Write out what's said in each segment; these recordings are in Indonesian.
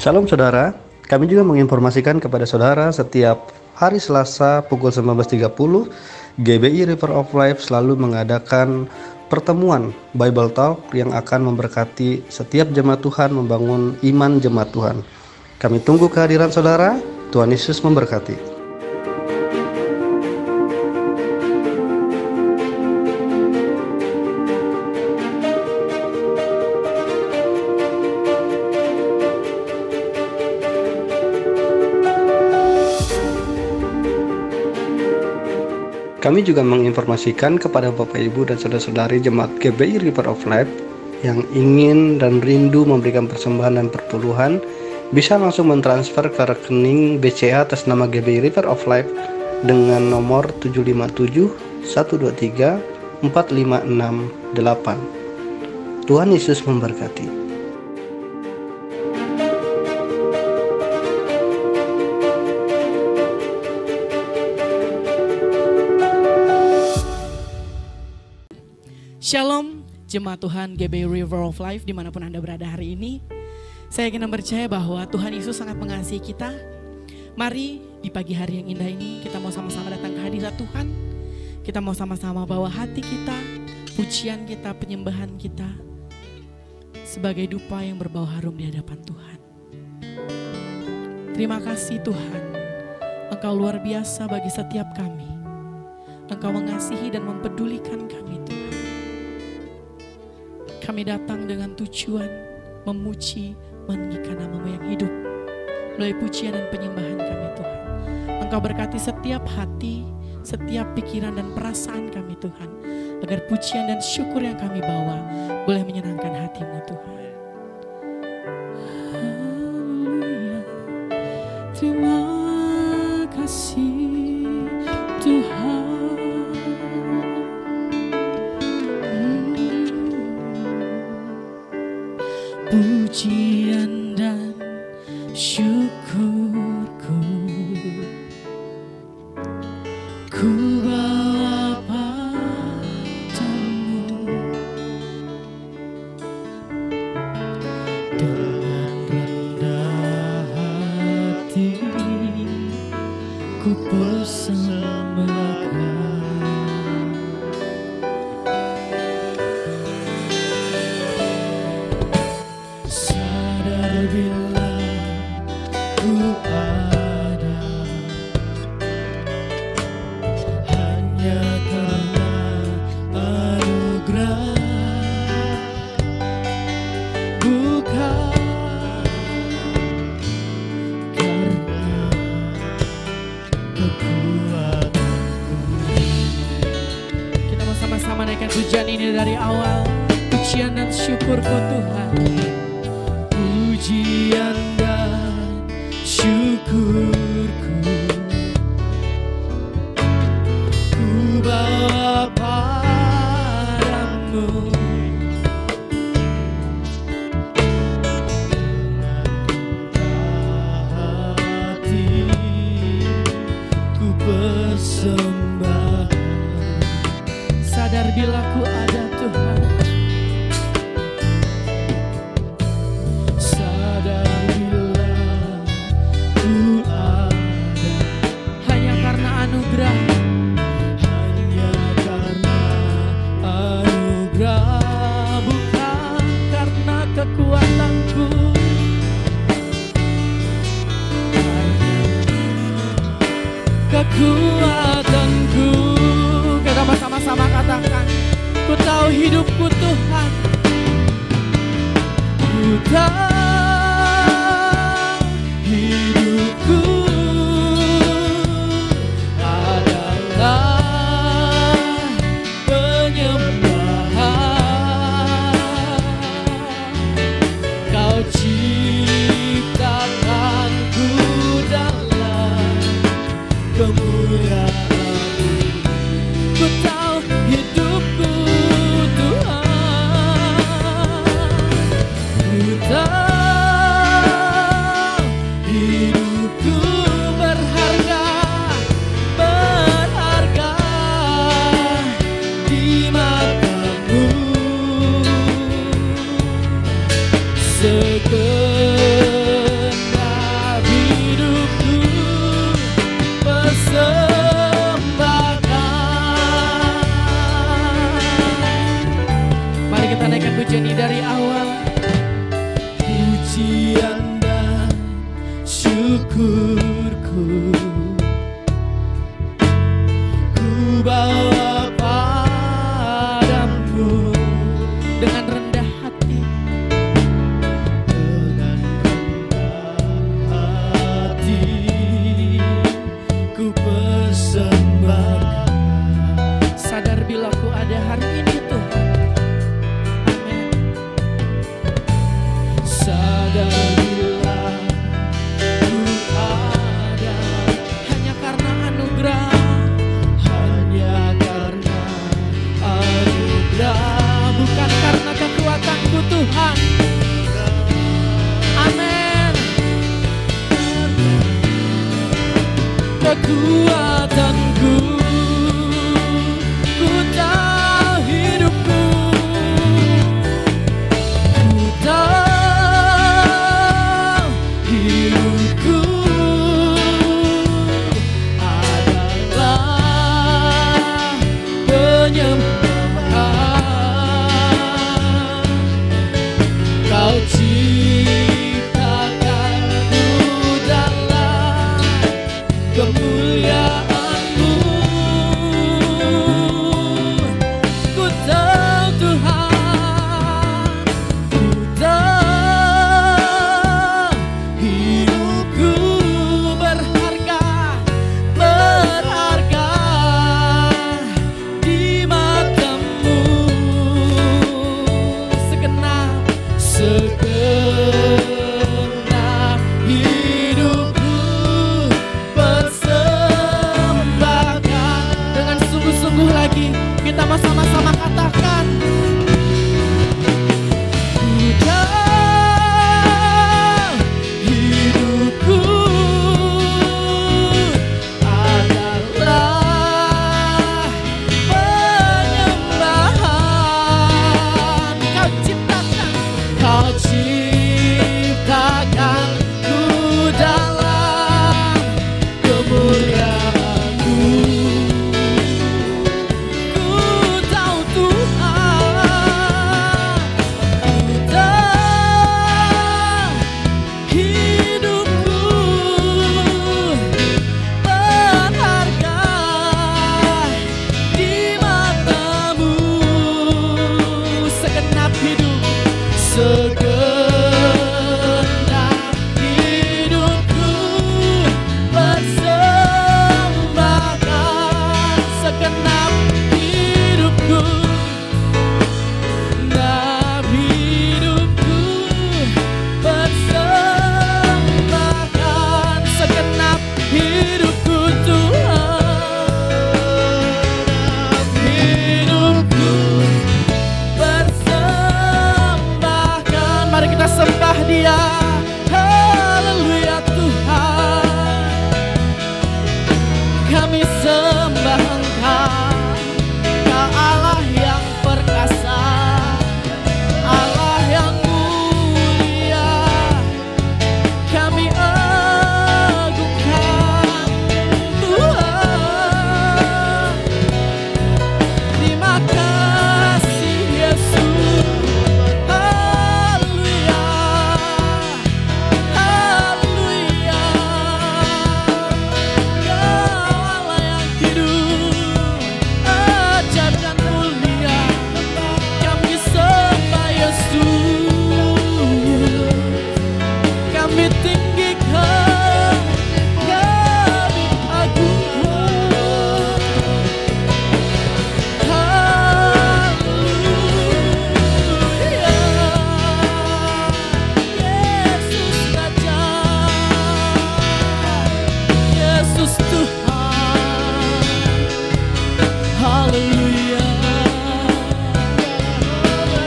Shalom saudara, kami juga menginformasikan kepada saudara setiap hari Selasa pukul 19.30 GBI River of Life selalu mengadakan pertemuan Bible Talk yang akan memberkati setiap jemaat Tuhan membangun iman jemaat Tuhan. Kami tunggu kehadiran saudara. Tuhan Yesus memberkati. Kami juga menginformasikan kepada Bapak Ibu dan saudara-saudari jemaat GBI River of Life yang ingin dan rindu memberikan persembahan dan perpuluhan, bisa langsung mentransfer ke rekening BCA atas nama GBI River of Life dengan nomor 757 123 4568. Tuhan Yesus memberkati. Shalom, jemaat Tuhan GBI River of Life dimanapun Anda berada hari ini. Saya ingin percaya bahwa Tuhan Yesus sangat mengasihi kita. Mari di pagi hari yang indah ini kita mau sama-sama datang ke hadirat Tuhan. Kita mau sama-sama bawa hati kita, pujian kita, penyembahan kita sebagai dupa yang berbau harum di hadapan Tuhan. Terima kasih Tuhan, Engkau luar biasa bagi setiap kami. Engkau mengasihi dan mempedulikan kami Tuhan. Kami datang dengan tujuan memuji, meninggikan nama-Mu yang hidup melalui pujian dan penyembahan kami Tuhan. Engkau berkati setiap hati, setiap pikiran dan perasaan kami Tuhan, agar pujian dan syukur yang kami bawa boleh menyenangkan hati-Mu Tuhan. Haleluya. Terima kasih Tuhan. Pujian dan syukurku ku bawa padamu dengan rendah hati, ku persembahkan. Bila ku ada hanya karena anugerah, bukan karena kekuatanku. Kita mau sama-sama naikkan pujian ini dari awal. Pujian dan syukurku Tuhan. Pujian dan syukurku ku bawa padamu dengan hati, ku persembahkan. Sadar bila ku ada Tuhan, kekuatanku. Kita sama-sama katakan, ku tahu hidupku Tuhan, ku tahu hidupku adalah penyembahan. Kau ciptakanku dalam kemuliaan-Mu. Ku tahu hidupku Tuhan, ku tahu hidupku berharga, berharga di mata-Mu. Segenap kekuatanku, ku tahu hidupku, ku tahu hidupku adalah penyembahan. Kau ciptakanku dalam kemuliaan-Mu. Ku tahu Tuhan, ku tahu hidupku berharga, berharga di mata-Mu. Segenap hidupku persembahkan. Dengan sungguh-sungguh lagi kita mau sama-sama katakan, ku tahu hidupku adalah penyembahan. Kau ciptakan, kau ciptakanku dalam kemuliaan-Mu. Ku tahu Tuhan, ku tahu hidupku berharga di mata-Mu. Segenap hidup, segenap hidupku persembahkan. Segenap hidupku, segenap hidupku persembahkan. Segenap hidupku Tuhan, hidupku persembahkan. Mari kita sembah Dia. Haleluya Tuhan, kami sembah Engkau, Kau Allah yang perkasa, Allah yang mulia. Kami agungkan Tuhan. Terima kasih Yesus. Haleluya, haleluya. Kau Allah yang hidup, ajaib dan mulia. Kami sembah Yesus, kami tinggikan, kami agungkan. Haleluya, Yesus Raja, Yesus Tuhan. Haleluya,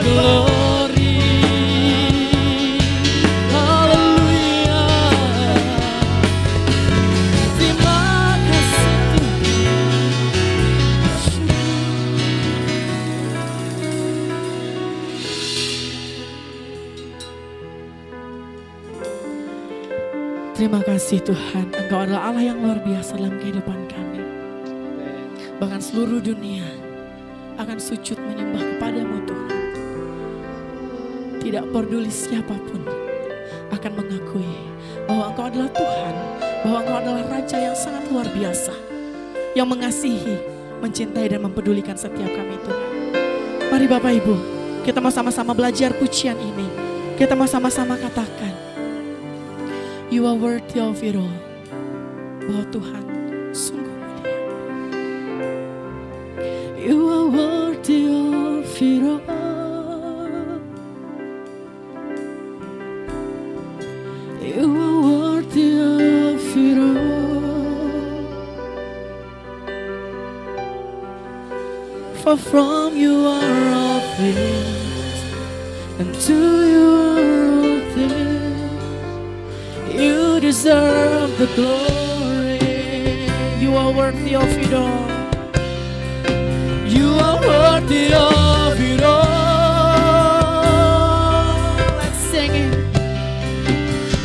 glory, haleluya. Terima kasih Tuhan. Terima kasih Tuhan, Engkau adalah Allah yang luar biasa dalam kehidupan kami. Bahkan seluruh dunia akan sujud menyembah kepadamu Tuhan. Tidak peduli siapapun akan mengakui bahwa Engkau adalah Tuhan, bahwa Engkau adalah Raja yang sangat luar biasa, yang mengasihi, mencintai dan mempedulikan setiap kami Tuhan. Mari Bapak Ibu, kita mau sama-sama belajar pujian ini. Kita mau sama-sama katakan, You are worthy of it all. Bahwa Tuhan sungguh mulia. You are worthy of it all. You are worthy of it all. For from you are all things, and to you are all things. You deserve the glory. are worthy of it all. You are worthy of it all. Let's sing it.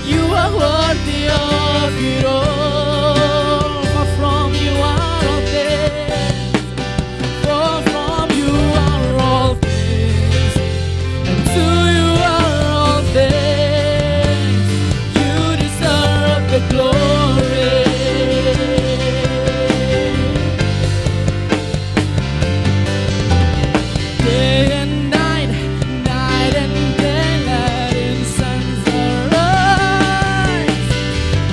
You are worthy of it all. For from you are all things. For from you are all things. And to you are all things. You deserve the glory. Day and night, night and day, letting suns arise.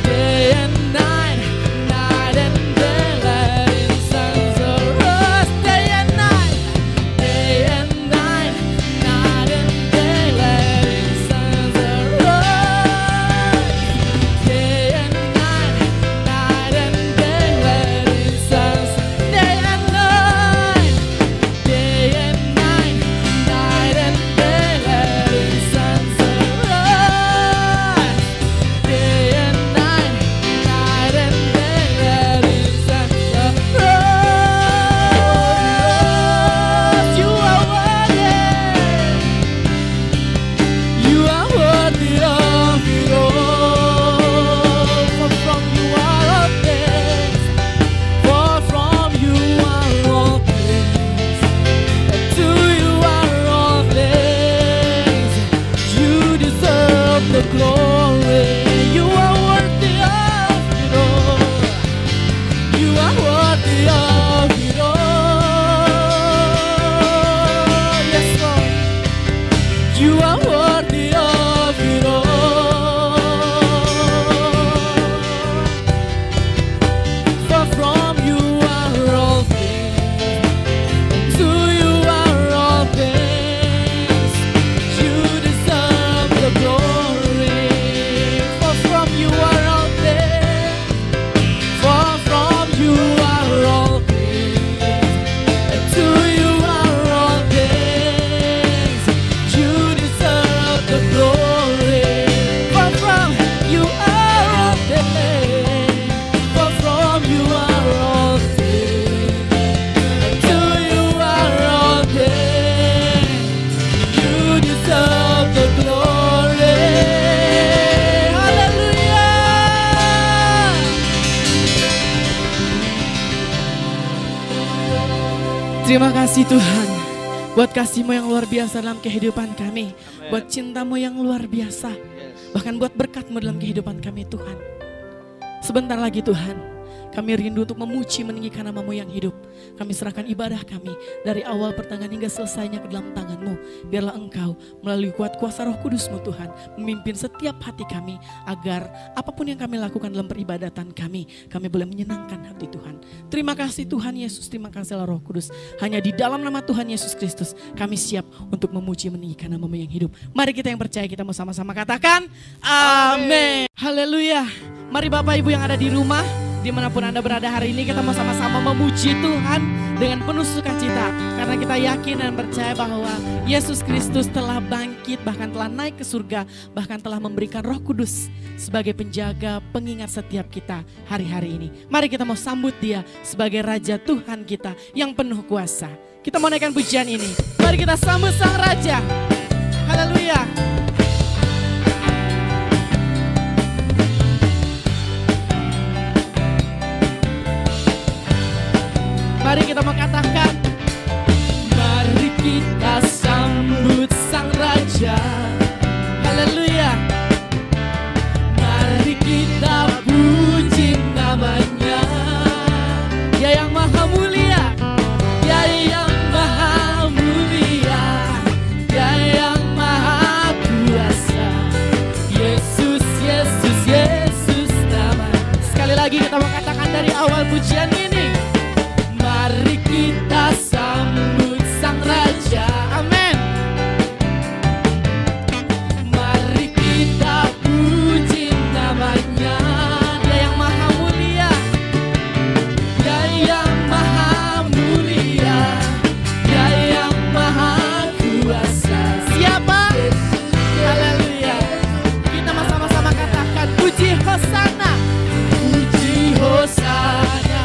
Day and night, night and day, letting suns arise. Day and night, day and night, night and day, letting suns arise. Day and night, night and day, letting suns. Day and night, day and night, night and day, letting suns arise. Day and night, night and day, letting suns arise. You are worthy. You are worthy of it all. For from you are all things. For from you are all things. And to you are all things. You deserve the glory. You are worthy of it all. You are worthy of it all. Yes, Lord. You are worthy of it all. For from you are all things. To you are all things. You deserve the glory. For from you are all things. For from you are all things. And to you are all things. You deserve the glory. For from you are all things. For from you are all things. And to you are all things. You deserve the glory. Hallelujah. Terima kasih Tuhan, buat kasih-Mu yang luar biasa dalam kehidupan kami, buat cinta-Mu yang luar biasa, bahkan buat berkat-Mu dalam kehidupan kami Tuhan. Sebentar lagi Tuhan, kami rindu untuk memuji meninggikan nama-Mu yang hidup. Kami serahkan ibadah kami dari awal pertengahan hingga selesainya ke dalam tangan-Mu. Biarlah Engkau melalui kuat kuasa Roh Kudus-Mu Tuhan memimpin setiap hati kami, agar apapun yang kami lakukan dalam peribadatan kami boleh menyenangkan hati Tuhan. Terima kasih Tuhan Yesus, terima kasih Roh Kudus. Hanya di dalam nama Tuhan Yesus Kristus kami siap untuk memuji meninggikan nama-Mu yang hidup. Mari kita yang percaya, kita mau sama-sama katakan amin. Haleluya. Mari Bapak Ibu yang ada di rumah, dimanapun Anda berada hari ini, kita mau sama-sama memuji Tuhan dengan penuh sukacita. Karena kita yakin dan percaya bahwa Yesus Kristus telah bangkit, bahkan telah naik ke surga, bahkan telah memberikan Roh Kudus sebagai penjaga, pengingat setiap kita hari-hari ini. Mari kita mau sambut Dia sebagai Raja Tuhan kita yang penuh kuasa. Kita mau naikkan pujian ini. Mari kita sambut Sang Raja. Haleluya. Mari kita mau katakan, mari kita sambut Sang Raja. Haleluya. Mari kita puji namanya. Dia yang maha mulia, Dia yang maha mulia, Dia yang maha kuasa. Yesus, Yesus, Yesus namanya. Sekali lagi kita mau katakan dari awal pujian ini. Mari kita sambut Sang Raja, amin. Mari kita puji namanya. Dia yang maha mulia, Dia yang maha mulia, Dia yang maha kuasa. Siapa? Haleluya. Kita sama-sama katakan puji Hosana, puji Hosana.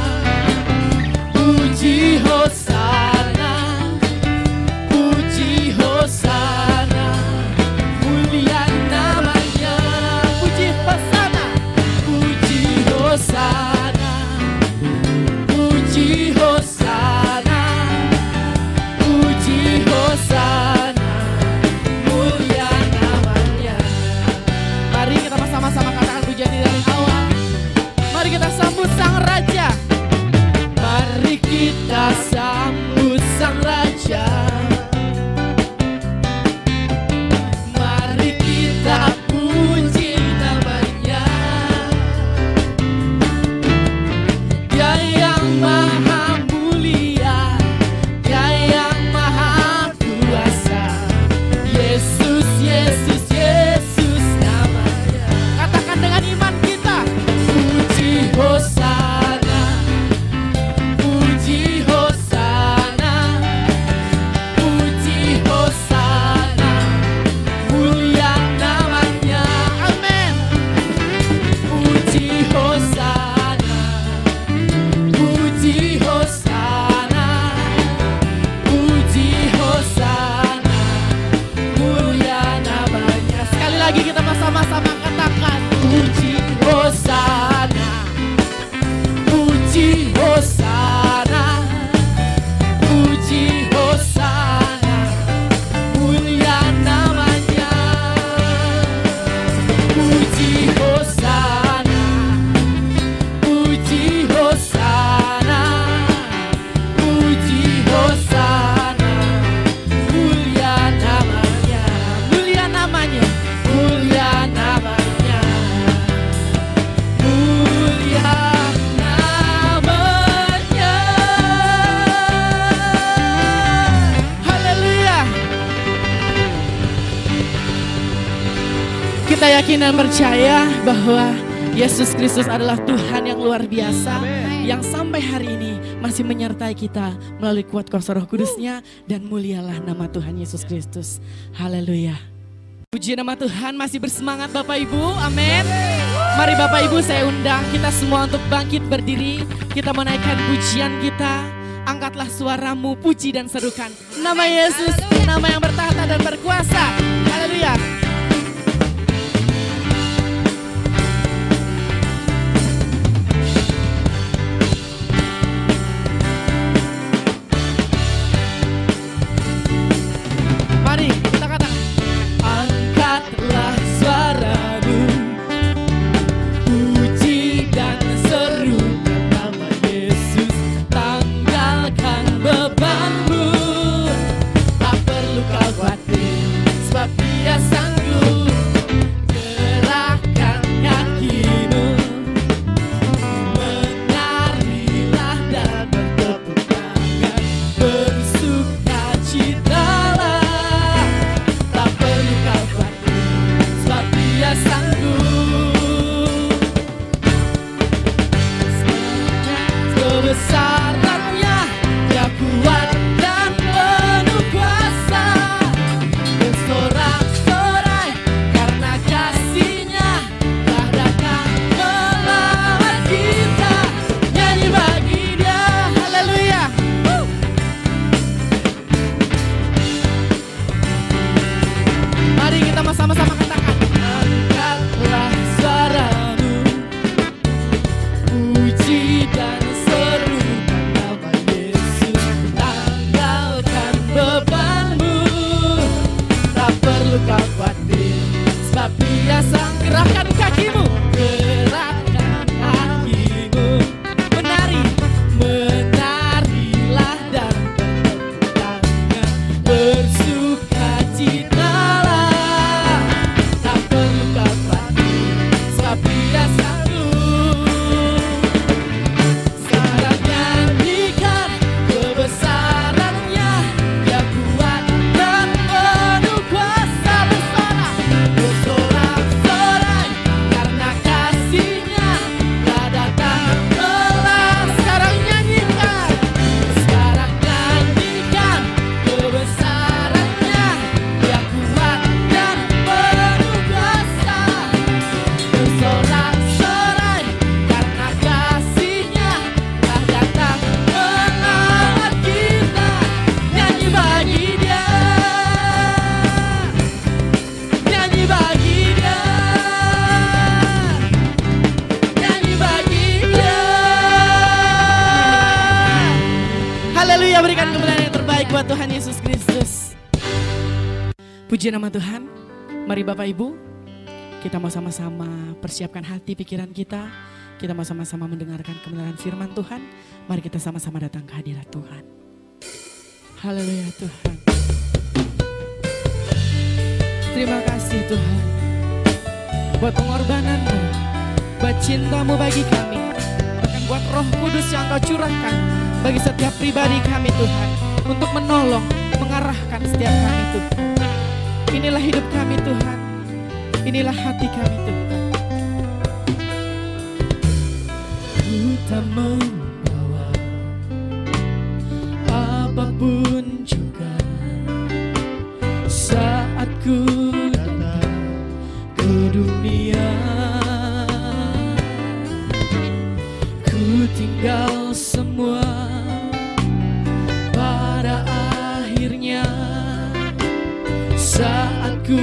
Saya yakin dan percaya bahwa Yesus Kristus adalah Tuhan yang luar biasa, yang sampai hari ini masih menyertai kita melalui kuat kuasa Roh Kudus-Nya, dan mulialah nama Tuhan Yesus Kristus. Haleluya. Puji nama Tuhan, masih bersemangat Bapak Ibu, amin. Mari Bapak Ibu, saya undang kita semua untuk bangkit berdiri. Kita menaikkan pujian kita. Angkatlah suaramu, puji dan serukan nama Yesus, nama yang bertahta dan berkuasa. Haleluya. Mari kita katakan, angkatlah suaramu, puji dan serukan nama Yesus. Tanggalkan bebanmu, tak perlu kau khawatir, sebab Dia sanggup. Gerakkan kakimu, menarilah dan bertepuk tangan, bersukacitalah. Tak perlu kau khawatir, sebab Dia sanggup. Kebesarannya Dia kuat dan penuh kuasa, bersorak-sorai karena kasih-Nya telah datang melawat kita. Nyanyi bagi Dia, haleluya. Mari kita sama-sama katakan, angkatlah suaramu, puji dan serukan nama Yesus. Tanggalkan bebanmu, tak perlu kau khawatir, sebab Dia sang. Gerakkan kakimu, gerakkan kakimu, menari, menarilah dan bertepuk tangan, bersukacitalah. Tak perlu kau khawatir, sebab Dia sanggup. Sekarang nyanyikan kebesarannya, Dia kuat dan penuh kuasa. Bersorak-sorai karena kasih-Nya telah datang melas. Sekarang nyanyikan kebesarannya, Dia kuat dan penuh kuasa. Bersorak-sorai karena kasih-Nya telah datang melawat kita. Nyanyi bagi Dia, nyanyi bagi Dia, nyanyi bagi Dia. Haleluya, berikan kemuliaan yang terbaik buat Tuhan Yesus Kristus. Puji nama Tuhan. Mari Bapak Ibu, kita mau sama-sama persiapkan hati pikiran kita. Kita mau sama-sama mendengarkan kebenaran firman Tuhan. Mari kita sama-sama datang ke hadirat Tuhan. Haleluya Tuhan. Terima kasih Tuhan buat pengorbanan-Mu, buat cinta-Mu bagi kami, bahkan buat Roh Kudus yang Kau curahkan bagi setiap pribadi kami Tuhan, untuk menolong, mengarahkan setiap kami Tuhan. Inilah hidup kami Tuhan, inilah hati kami Tuhan. Ku tak membawa apapun juga saat ku datang ke dunia. Ku tinggal semua pada akhirnya saat ku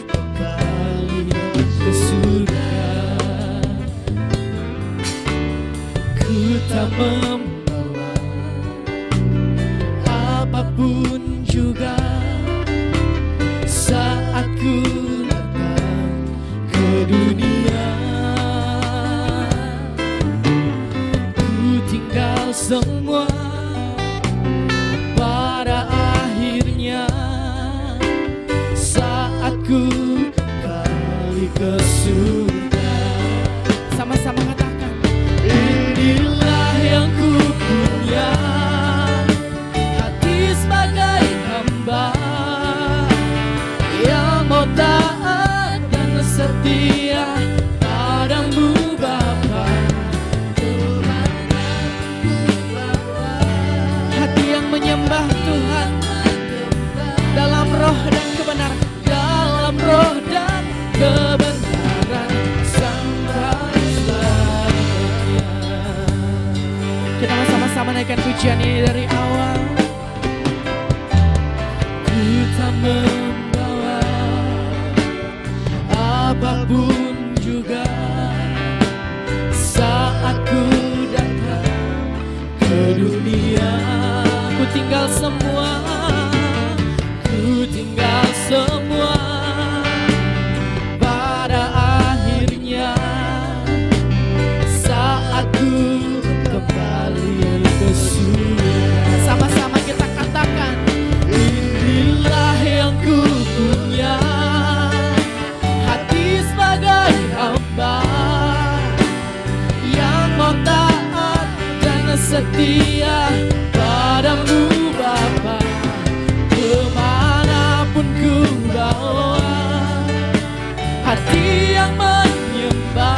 kembali ke surga. Ku tak membawa apapun juga saat ku datang ke dunia. Ku tinggal semua pada akhirnya saat ku kembali ke surga. Sama-sama katakan, inilah yang ku punya, hati sebagai hamba yang mau taat dan setia sama-sama naikkan pujian ini dari awal. Ku tak membawa apapun juga saat ku datang ke dunia. Ku tinggal semua, ku tinggal semua. Pada akhirnya saat ku kembali ke surga. Sama-sama kita katakan, inilah yang ku punya, hati sebagai hamba yang mau taat dan setia padamu Bapa. Kemanapun ku bawa, hati yang menyembah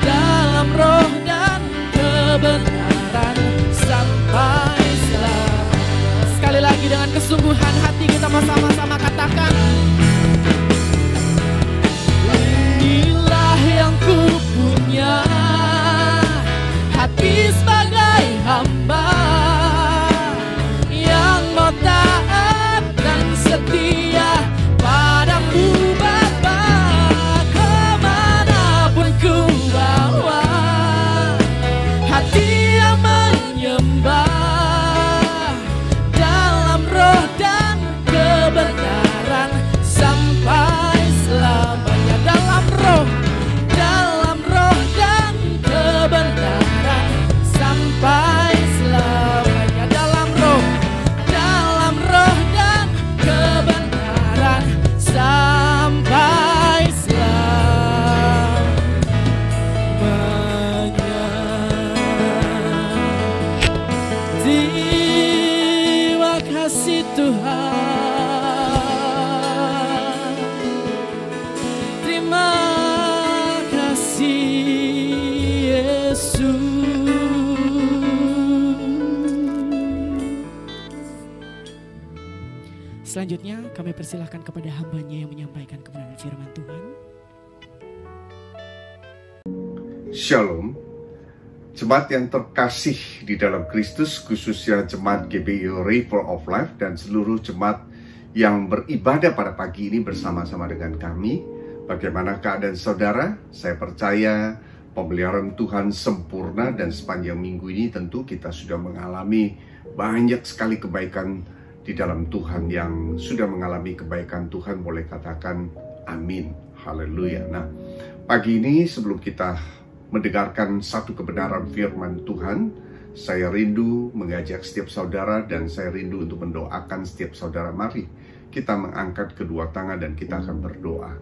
dalam roh dan kebenaran sampai selamat. Sekali lagi dengan kesungguhan hati kita mau sama-sama katakan, inilah yang ku punya, hati sebagai hamba yang mau taat dan setia padamu Bapa. Kemanapun ku bawa, hati yang menyembah dalam roh dan kebenaran sampai selamanya. Dalam roh dan kebenaran sampai selamanya. Dalam roh dan kebenaran sampai selamanya. Terima kasih Tuhan, terima kasih Yesus. Selanjutnya kami persilahkan kepada hambanya yang menyampaikan kebenaran firman Tuhan. Shalom, jemaat yang terkasih di dalam Kristus, khususnya jemaat GBI River of Life dan seluruh jemaat yang beribadah pada pagi ini bersama-sama dengan kami. Bagaimana keadaan saudara? Saya percaya pemeliharaan Tuhan sempurna dan sepanjang minggu ini tentu kita sudah mengalami banyak sekali kebaikan di dalam Tuhan. Yang sudah mengalami kebaikan Tuhan boleh katakan amin, haleluya. Nah, pagi ini sebelum kita mendengarkan satu kebenaran firman Tuhan, saya rindu mengajak setiap saudara dan saya rindu untuk mendoakan setiap saudara. Mari kita mengangkat kedua tangan dan kita akan berdoa.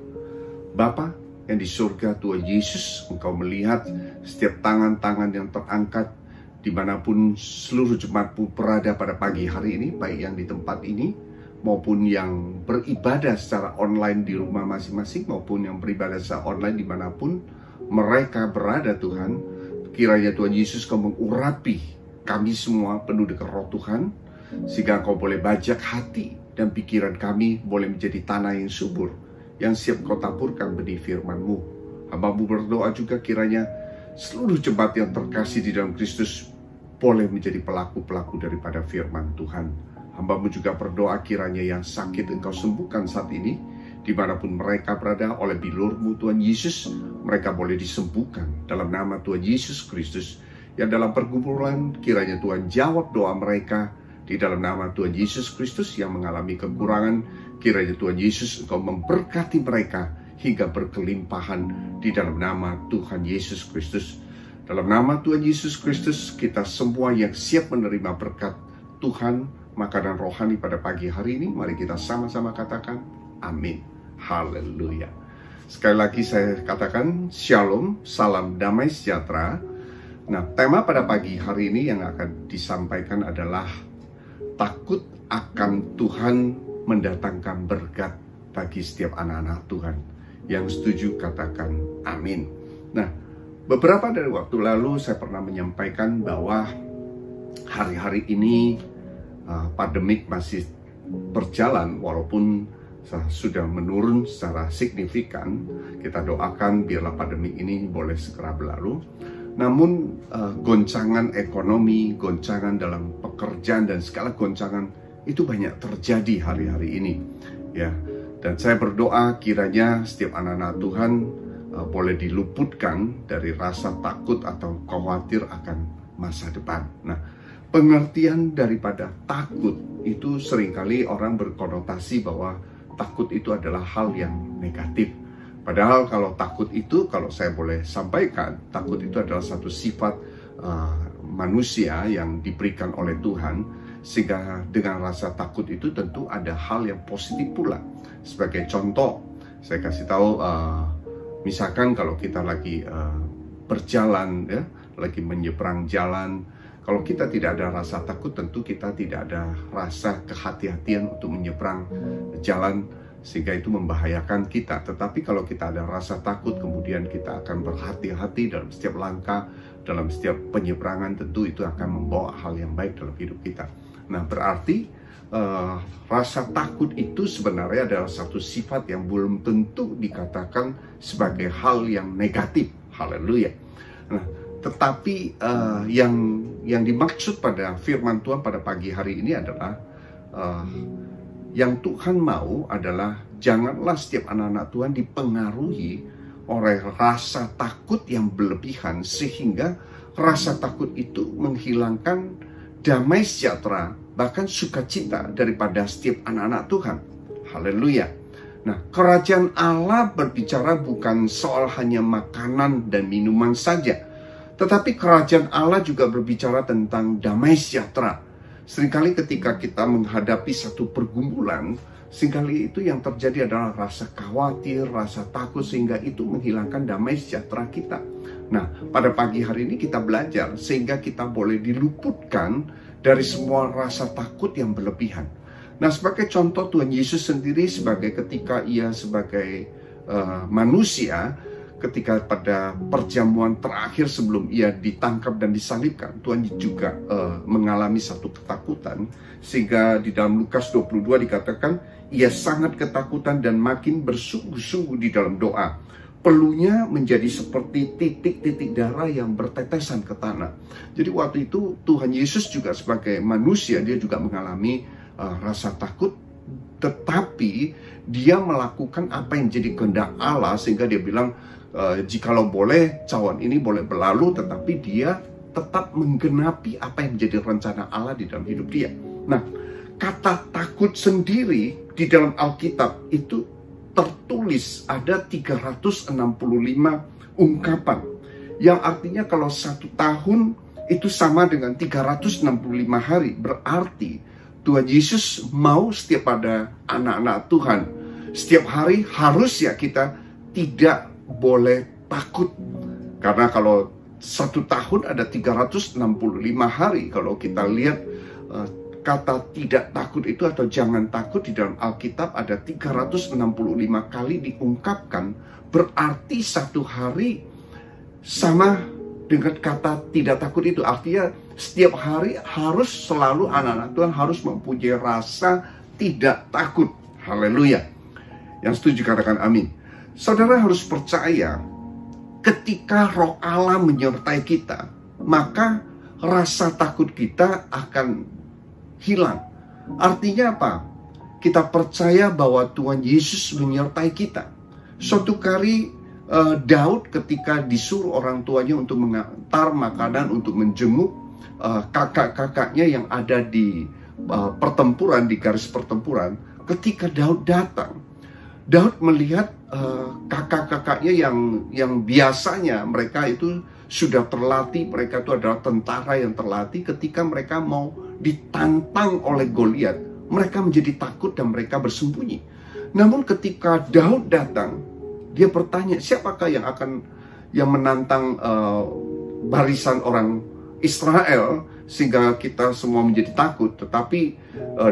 Bapa yang di surga, Tuhan Yesus, Engkau melihat setiap tangan-tangan yang terangkat dimanapun seluruh jemaatmu berada pada pagi hari ini, baik yang di tempat ini maupun yang beribadah secara online di rumah masing-masing maupun yang beribadah secara online dimanapun mereka berada. Tuhan, kiranya Tuhan Yesus Kau mengurapi kami semua penuh dengan roh Tuhan, sehingga Kau boleh bajak hati dan pikiran kami boleh menjadi tanah yang subur yang siap Kau taburkan benih firman-Mu. Hamba-Mu berdoa juga kiranya seluruh jemaat yang terkasih di dalam Kristus boleh menjadi pelaku-pelaku daripada firman Tuhan. Hamba-Mu juga berdoa kiranya yang sakit Engkau sembuhkan saat ini, dimanapun mereka berada oleh bilur-Mu Tuhan Yesus, mereka boleh disembuhkan dalam nama Tuhan Yesus Kristus. Yang dalam pergumulan kiranya Tuhan jawab doa mereka di dalam nama Tuhan Yesus Kristus. Yang mengalami kekurangan kiranya Tuhan Yesus Engkau memberkati mereka hingga berkelimpahan di dalam nama Tuhan Yesus Kristus. Dalam nama Tuhan Yesus Kristus, kita semua yang siap menerima berkat Tuhan, makanan rohani pada pagi hari ini, mari kita sama-sama katakan amin, haleluya. Sekali lagi saya katakan shalom, salam damai sejahtera. Nah, tema pada pagi hari ini yang akan disampaikan adalah takut akan Tuhan mendatangkan berkat bagi setiap anak-anak Tuhan. Yang setuju katakan amin. Nah, beberapa dari waktu lalu saya pernah menyampaikan bahwa hari-hari ini pandemik masih berjalan walaupun sudah menurun secara signifikan. Kita doakan biarlah pandemik ini boleh segera berlalu. Namun goncangan ekonomi, goncangan dalam pekerjaan dan segala goncangan itu banyak terjadi hari-hari ini, ya. Dan saya berdoa kiranya setiap anak-anak Tuhan boleh diluputkan dari rasa takut atau khawatir akan masa depan. Nah, pengertian daripada takut itu seringkali orang berkonotasi bahwa takut itu adalah hal yang negatif. Padahal kalau takut itu, kalau saya boleh sampaikan, takut itu adalah satu sifat manusia yang diberikan oleh Tuhan, sehingga dengan rasa takut itu tentu ada hal yang positif pula. Sebagai contoh, saya kasih tahu, misalkan kalau kita lagi berjalan, ya, lagi menyeberang jalan, kalau kita tidak ada rasa takut, tentu kita tidak ada rasa kehati-hatian untuk menyeberang jalan, sehingga itu membahayakan kita. Tetapi kalau kita ada rasa takut, kemudian kita akan berhati-hati dalam setiap langkah, dalam setiap penyeberangan, tentu itu akan membawa hal yang baik dalam hidup kita. Nah, berarti rasa takut itu sebenarnya adalah satu sifat yang belum tentu dikatakan sebagai hal yang negatif. Haleluya. Nah, tetapi yang dimaksud pada firman Tuhan pada pagi hari ini adalah yang Tuhan mau adalah janganlah setiap anak-anak Tuhan dipengaruhi oleh rasa takut yang berlebihan, sehingga rasa takut itu menghilangkan damai sejahtera, bahkan sukacita daripada setiap anak-anak Tuhan. Haleluya. Nah, kerajaan Allah berbicara bukan soal hanya makanan dan minuman saja, tetapi kerajaan Allah juga berbicara tentang damai sejahtera. Seringkali ketika kita menghadapi satu pergumulan, seringkali itu yang terjadi adalah rasa khawatir, rasa takut, sehingga itu menghilangkan damai sejahtera kita. Nah, pada pagi hari ini kita belajar sehingga kita boleh diluputkan dari semua rasa takut yang berlebihan. Nah, sebagai contoh, Tuhan Yesus sendiri ketika ia sebagai manusia, ketika pada perjamuan terakhir sebelum ia ditangkap dan disalibkan, Tuhan juga mengalami satu ketakutan, sehingga di dalam Lukas 22 dikatakan ia sangat ketakutan dan makin bersungguh-sungguh di dalam doa. Peluhnya menjadi seperti titik-titik darah yang bertetesan ke tanah. Jadi waktu itu Tuhan Yesus juga sebagai manusia, dia juga mengalami rasa takut, tetapi dia melakukan apa yang jadi kehendak Allah, sehingga dia bilang, jikalau boleh, cawan ini boleh berlalu, tetapi dia tetap menggenapi apa yang menjadi rencana Allah di dalam hidup dia. Nah, kata takut sendiri di dalam Alkitab itu tertulis ada 365 ungkapan, yang artinya kalau 1 tahun itu sama dengan 365 hari. Berarti Tuhan Yesus mau setiap pada anak-anak Tuhan, setiap hari harus ya kita tidak boleh takut. Karena kalau 1 tahun ada 365 hari, kalau kita lihat kata tidak takut itu atau jangan takut di dalam Alkitab ada 365 kali diungkapkan. Berarti 1 hari sama dengan kata tidak takut itu. Artinya setiap hari harus selalu anak-anak Tuhan harus mempunyai rasa tidak takut. Haleluya. Yang setuju katakan amin. Saudara harus percaya, ketika Roh Allah menyertai kita, maka rasa takut kita akan hilang. Artinya apa? Kita percaya bahwa Tuhan Yesus menyertai kita. Suatu kali Daud ketika disuruh orang tuanya untuk mengantar makanan, untuk menjenguk kakak-kakaknya yang ada di pertempuran, di garis pertempuran, ketika Daud datang, Daud melihat kakak-kakaknya yang biasanya mereka itu sudah terlatih, mereka itu adalah tentara yang terlatih. Ketika mereka mau ditantang oleh Goliat, mereka menjadi takut dan mereka bersembunyi. Namun ketika Daud datang, dia bertanya, siapakah yang menantang barisan orang Israel sehingga kita semua menjadi takut. Tetapi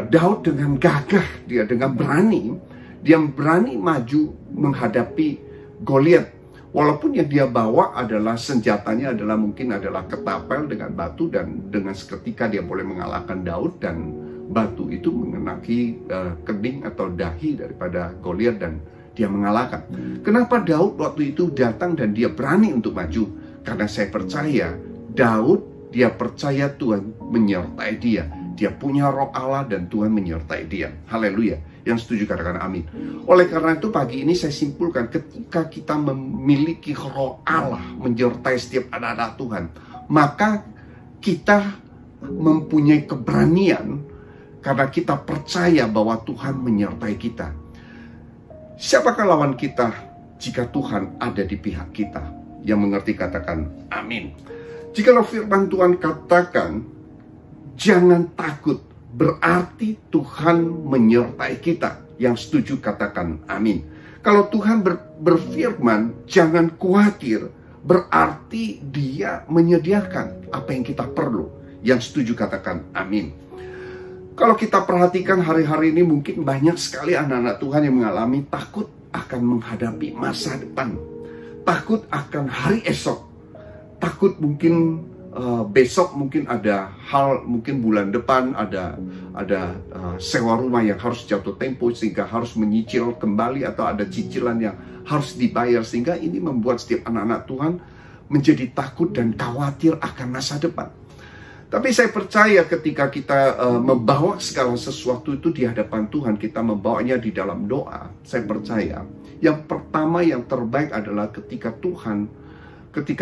Daud dengan gagah, dia dengan berani, dia berani maju menghadapi Goliat. Walaupun yang dia bawa adalah senjatanya mungkin adalah ketapel dengan batu, dan dengan seketika dia boleh mengalahkan Daud, dan batu itu mengenai kening atau dahi daripada Goliat dan dia mengalahkan. Kenapa Daud waktu itu datang dan dia berani untuk maju? Karena saya percaya Daud, dia percaya Tuhan menyertai dia. Dia punya roh Allah dan Tuhan menyertai dia. Haleluya. Yang setuju katakan amin. Oleh karena itu pagi ini saya simpulkan, ketika kita memiliki roh Allah menyertai setiap anak-anak Tuhan, maka kita mempunyai keberanian karena kita percaya bahwa Tuhan menyertai kita. Siapakah lawan kita jika Tuhan ada di pihak kita? Yang mengerti katakan amin. Jikalau firman Tuhan katakan jangan takut, berarti Tuhan menyertai kita. Yang setuju katakan amin. Kalau Tuhan berfirman jangan khawatir, berarti Dia menyediakan apa yang kita perlu. Yang setuju katakan amin. Kalau kita perhatikan hari-hari ini mungkin banyak sekali anak-anak Tuhan yang mengalami takut akan menghadapi masa depan. Takut akan hari esok. Takut mungkin besok mungkin ada hal, mungkin bulan depan ada sewa rumah yang harus jatuh tempo sehingga harus menyicil kembali, atau ada cicilan yang harus dibayar, sehingga ini membuat setiap anak-anak Tuhan menjadi takut dan khawatir akan masa depan. Tapi saya percaya ketika kita membawa segala sesuatu itu di hadapan Tuhan, kita membawanya di dalam doa, saya percaya yang pertama yang terbaik adalah ketika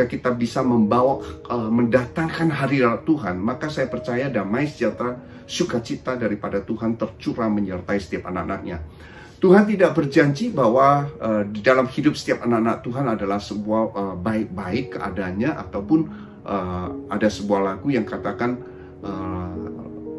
kita bisa membawa, mendatangkan hari Tuhan, maka saya percaya damai sejahtera, sukacita daripada Tuhan tercurah menyertai setiap anak-anaknya. Tuhan tidak berjanji bahwa di dalam hidup setiap anak-anak Tuhan adalah sebuah baik-baik keadaannya, ataupun ada sebuah lagu yang katakan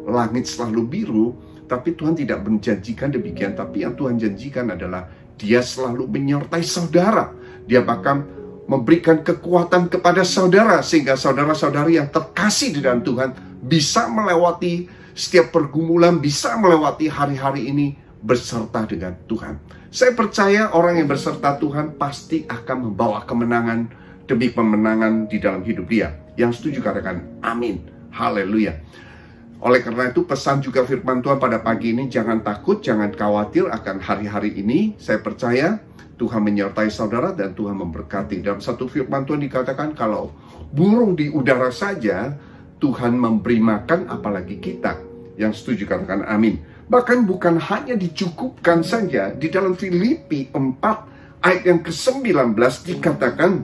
langit selalu biru, tapi Tuhan tidak menjanjikan demikian. Tapi yang Tuhan janjikan adalah Dia selalu menyertai saudara. Dia bahkan memberikan kekuatan kepada saudara, sehingga saudara-saudari yang terkasih di dalam Tuhan bisa melewati setiap pergumulan, bisa melewati hari-hari ini berserta dengan Tuhan. Saya percaya orang yang berserta Tuhan pasti akan membawa kemenangan demi kemenangan di dalam hidup dia. Yang setuju katakan amin. Haleluya. Oleh karena itu pesan juga firman Tuhan pada pagi ini, jangan takut, jangan khawatir akan hari-hari ini. Saya percaya Tuhan menyertai saudara dan Tuhan memberkati. Dalam satu firman Tuhan dikatakan kalau burung di udara saja Tuhan memberi makan, apalagi kita. Yang setuju katakan amin. Bahkan bukan hanya dicukupkan saja, di dalam Filipi 4 ayat yang ke-19 dikatakan,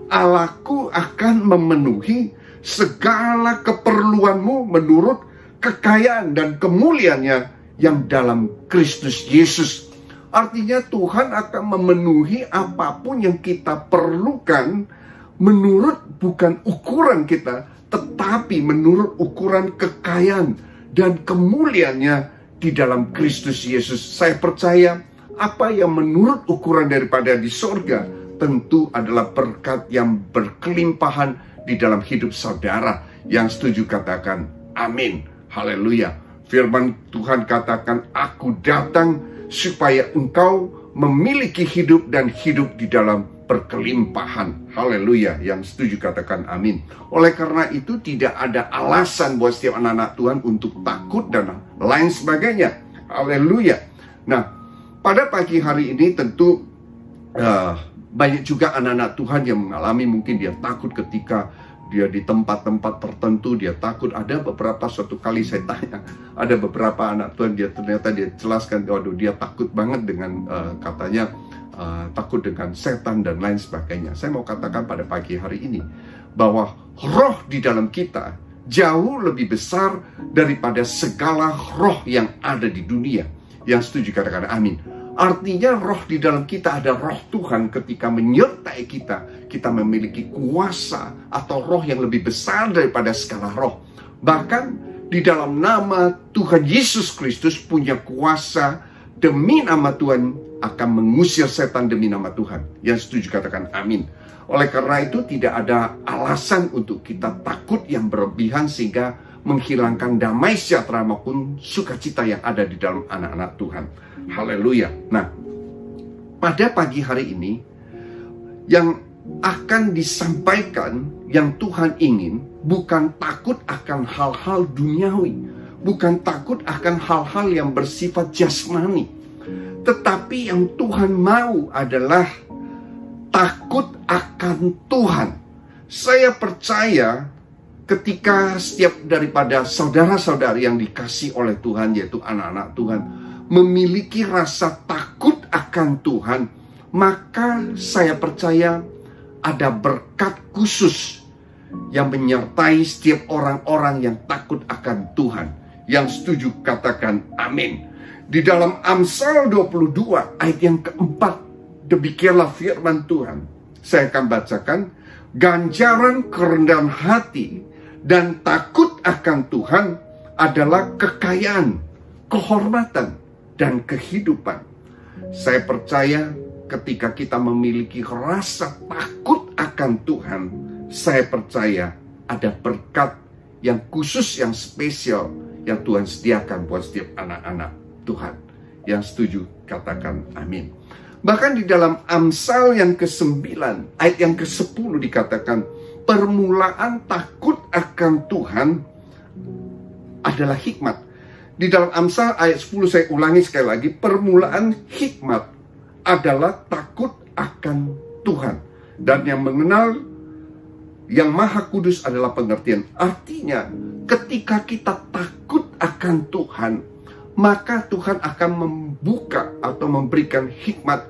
Allahku akan memenuhi segala keperluanmu menurut kekayaan dan kemuliaannya yang dalam Kristus Yesus. Artinya Tuhan akan memenuhi apapun yang kita perlukan menurut bukan ukuran kita, tetapi menurut ukuran kekayaan dan kemuliaannya di dalam Kristus Yesus. Saya percaya apa yang menurut ukuran daripada di sorga tentu adalah berkat yang berkelimpahan di dalam hidup saudara. Yang setuju katakan amin. Haleluya. Firman Tuhan katakan, aku datang supaya engkau memiliki hidup dan hidup di dalam berkelimpahan. Haleluya. Yang setuju katakan amin. Oleh karena itu tidak ada alasan buat setiap anak-anak Tuhan untuk takut dan lain sebagainya. Haleluya. Nah, pada pagi hari ini tentu banyak juga anak-anak Tuhan yang mengalami, mungkin dia takut ketika dia di tempat-tempat tertentu, dia takut. Ada beberapa, suatu kali saya tanya, ada beberapa anak Tuhan, dia ternyata dia jelaskan, waduh dia takut banget dengan katanya takut dengan setan dan lain sebagainya. Saya mau katakan pada pagi hari ini bahwa roh di dalam kita jauh lebih besar daripada segala roh yang ada di dunia. Yang setuju katakan amin. Artinya roh di dalam kita ada roh Tuhan. Ketika menyertai kita, kita memiliki kuasa atau roh yang lebih besar daripada segala roh. Bahkan di dalam nama Tuhan Yesus Kristus punya kuasa, demi nama Tuhan akan mengusir setan demi nama Tuhan. Yang setuju katakan amin. Oleh karena itu tidak ada alasan untuk kita takut yang berlebihan sehingga menghilangkan damai sejahtera maupun sukacita yang ada di dalam anak-anak Tuhan. Haleluya. Nah, pada pagi hari ini yang akan disampaikan, yang Tuhan ingin, bukan takut akan hal-hal duniawi, bukan takut akan hal-hal yang bersifat jasmani, tetapi yang Tuhan mau adalah takut akan Tuhan, Saya percaya ketika setiap daripada saudara-saudari yang dikasih oleh Tuhan, yaitu anak-anak Tuhan, memiliki rasa takut akan Tuhan, maka saya percaya ada berkat khusus yang menyertai setiap orang-orang yang takut akan Tuhan. Yang setuju katakan amin. Di dalam Amsal 22 ayat yang keempat, demikianlah firman Tuhan. Saya akan bacakan. Ganjaran kerendahan hati dan takut akan Tuhan adalah kekayaan, kehormatan, dan kehidupan. Saya percaya ketika kita memiliki rasa takut akan Tuhan, saya percaya ada berkat yang khusus, yang spesial, yang Tuhan sediakan buat setiap anak-anak Tuhan. Yang setuju katakan amin. Bahkan di dalam Amsal yang ke-9 ayat yang ke-10 dikatakan, permulaan takut akan Tuhan adalah hikmat. Di dalam Amsal ayat 10, saya ulangi sekali lagi, permulaan hikmat adalah takut akan Tuhan. Dan yang mengenal yang Maha Kudus adalah pengertian. Artinya, ketika kita takut akan Tuhan, maka Tuhan akan membuka atau memberikan hikmat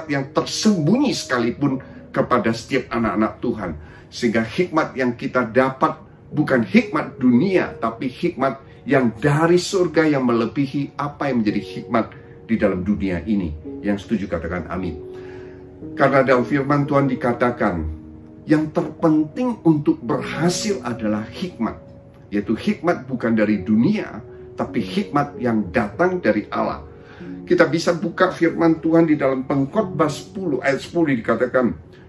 yang tersembunyi sekalipun kepada setiap anak-anak Tuhan. Sehingga hikmat yang kita dapat bukan hikmat dunia, tapi hikmat yang dari surga yang melebihi apa yang menjadi hikmat di dalam dunia ini. Yang setuju katakan amin. Karena dalam firman Tuhan dikatakan, yang terpenting untuk berhasil adalah hikmat. Yaitu hikmat bukan dari dunia, tapi hikmat yang datang dari Allah. Kita bisa buka firman Tuhan di dalam Pengkhotbah 10 ayat 10 dikatakan,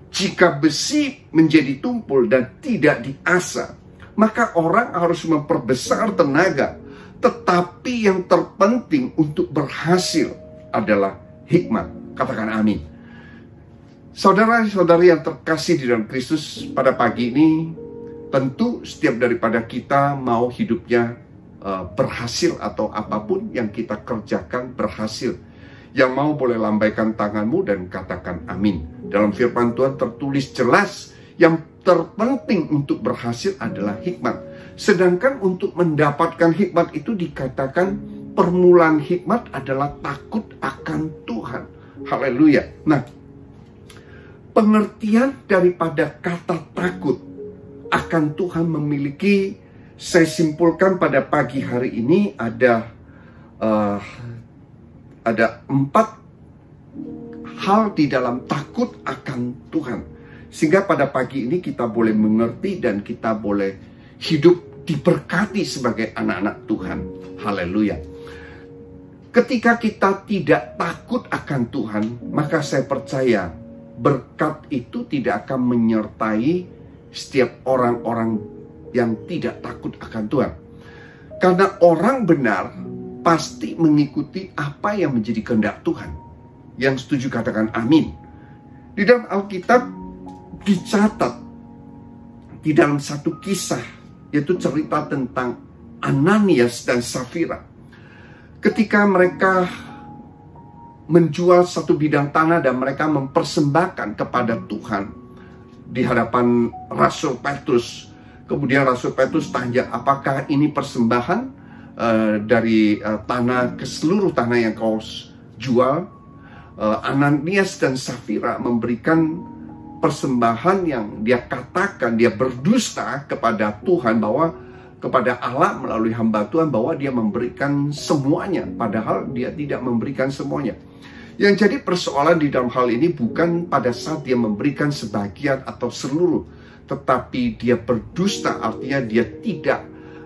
jika besi menjadi tumpul dan tidak diasah, maka orang harus memperbesar tenaga. Tetapi yang terpenting untuk berhasil adalah hikmat. Katakan amin. Saudara-saudari yang terkasih di dalam Kristus, pada pagi ini tentu setiap daripada kita mau hidupnya berhasil, atau apapun yang kita kerjakan berhasil. Yang mau boleh lambaikan tanganmu dan katakan amin. Dalam firman Tuhan tertulis jelas, yang terpenting untuk berhasil adalah hikmat. Sedangkan untuk mendapatkan hikmat itu dikatakan permulaan hikmat adalah takut akan Tuhan. Haleluya. Nah, pengertian daripada kata takut akan Tuhan memiliki, saya simpulkan pada pagi hari ini ada 4 hal di dalam takut akan Tuhan. Sehingga pada pagi ini kita boleh mengerti dan kita boleh hidup diberkati sebagai anak-anak Tuhan. Haleluya. Ketika kita tidak takut akan Tuhan, maka saya percaya berkat itu tidak akan menyertai setiap orang-orang yang tidak takut akan Tuhan. Karena orang benar pasti mengikuti apa yang menjadi kehendak Tuhan. Yang setuju katakan amin. Di dalam Alkitab dicatat di dalam satu kisah, yaitu cerita tentang Ananias dan Safira. Ketika mereka menjual satu bidang tanah dan mereka mempersembahkan kepada Tuhan di hadapan Rasul Petrus. Kemudian Rasul Petrus tanya, apakah ini persembahan dari tanah ke seluruh tanah yang kau jual? Ananias dan Safira memberikan persembahan yang dia katakan, dia berdusta kepada Tuhan, bahwa kepada Allah melalui hamba Tuhan, bahwa dia memberikan semuanya, padahal dia tidak memberikan semuanya. Yang jadi persoalan di dalam hal ini bukan pada saat dia memberikan sebagian atau seluruh, tetapi dia berdusta, artinya dia tidak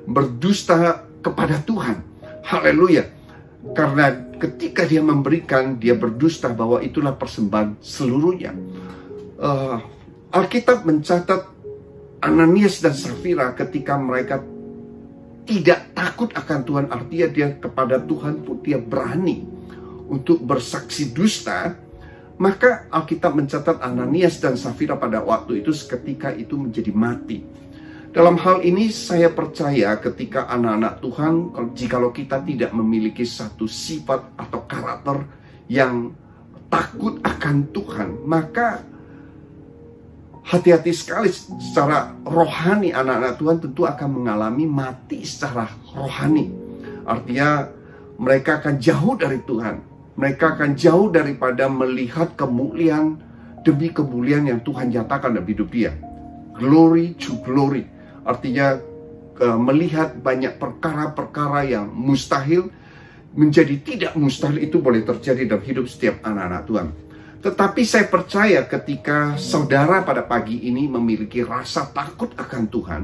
berdusta kepada Tuhan. Haleluya. Karena ketika dia memberikan, dia berdusta bahwa itulah persembahan seluruhnya. Alkitab mencatat Ananias dan Safira ketika mereka tidak takut akan Tuhan, artinya dia kepada Tuhan pun dia berani untuk bersaksi dusta. Maka Alkitab mencatat Ananias dan Safira pada waktu itu seketika itu menjadi mati. Dalam hal ini saya percaya ketika anak-anak Tuhan, jikalau kita tidak memiliki satu sifat atau karakter yang takut akan Tuhan, maka hati-hati sekali secara rohani. Anak-anak Tuhan tentu akan mengalami mati secara rohani. Artinya mereka akan jauh dari Tuhan. Mereka akan jauh daripada melihat kemuliaan demi kemuliaan yang Tuhan nyatakan dalam hidup dia. Glory to glory. Artinya melihat banyak perkara-perkara yang mustahil menjadi tidak mustahil. Itu boleh terjadi dalam hidup setiap anak-anak Tuhan. Tetapi saya percaya ketika saudara pada pagi ini memiliki rasa takut akan Tuhan,